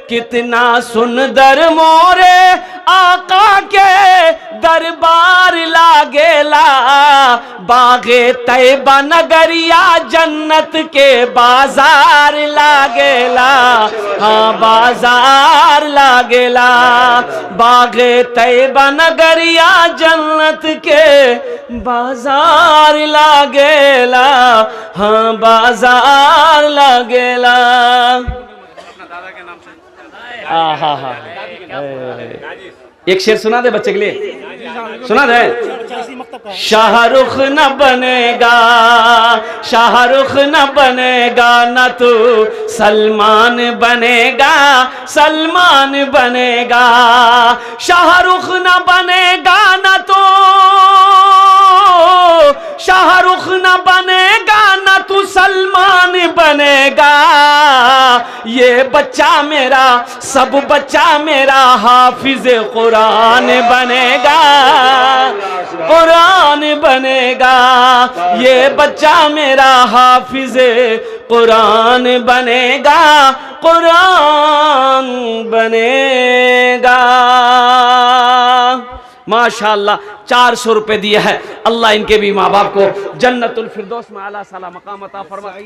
[SPEAKER 1] कितना सुंदर मोरे आका के दरबार लागेला, बागे तैबा नगरिया जन्नत के बाजार लागेला, हाँ बाजार लागेला, बागे तैबा नगरिया जन्नत के बाजार लागेला, हाँ बाजार लागेला। हाँ एक शेर सुना दे बच्चे के लिए, सुना दे। शाहरुख न बनेगा, शाहरुख न बनेगा न तू सलमान बनेगा, सलमान बनेगा, शाहरुख न बनेगा न तो, शाहरुख न बनेगा न तू सलमान बनेगा, ये बच्चा मेरा सब बच्चा मेरा हाफिज कुरान बनेगा, कुरान बनेगा, ये बच्चा मेरा हाफिज कुरान बनेगा, कुरान बनेगा। माशाअल्लाह 400 रुपए दिया है, अल्लाह इनके भी माँ बाप को जन्नतुल फिरदौस में आला साला मकाम अता फरमाए।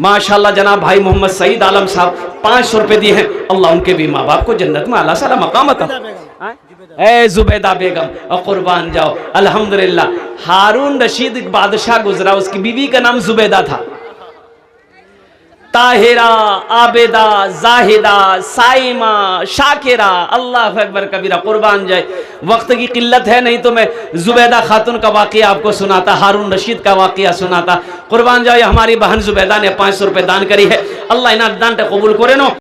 [SPEAKER 1] माशाअल्लाह जनाब भाई मोहम्मद सईद आलम साहब 500 रुपए दिए हैं, अल्लाह उनके भी माँ बाप को जन्नत में आला साला मकाम अता। ए जुबैदा बेगम और कुर्बान जाओ अल्हम्दुलिल्लाह। हारून रशीद बादशाह गुजरा, उसकी बीवी का नाम जुबैदा था। ताहिरा, आबेदा, जाहिदा, साइमा, शाकिरा, अल्लाह अकबर कबीरा, कुर्बान जाए। वक्त की किल्लत है, नहीं तो मैं जुबैदा खातून का वाक़या आपको सुनाता, हारून रशीद का वाक़या सुनाता। कुर्बान जाए, हमारी बहन जुबैदा ने 500 रुपए दान करी है, अल्लाह इन्हें दान कबूल करे नो।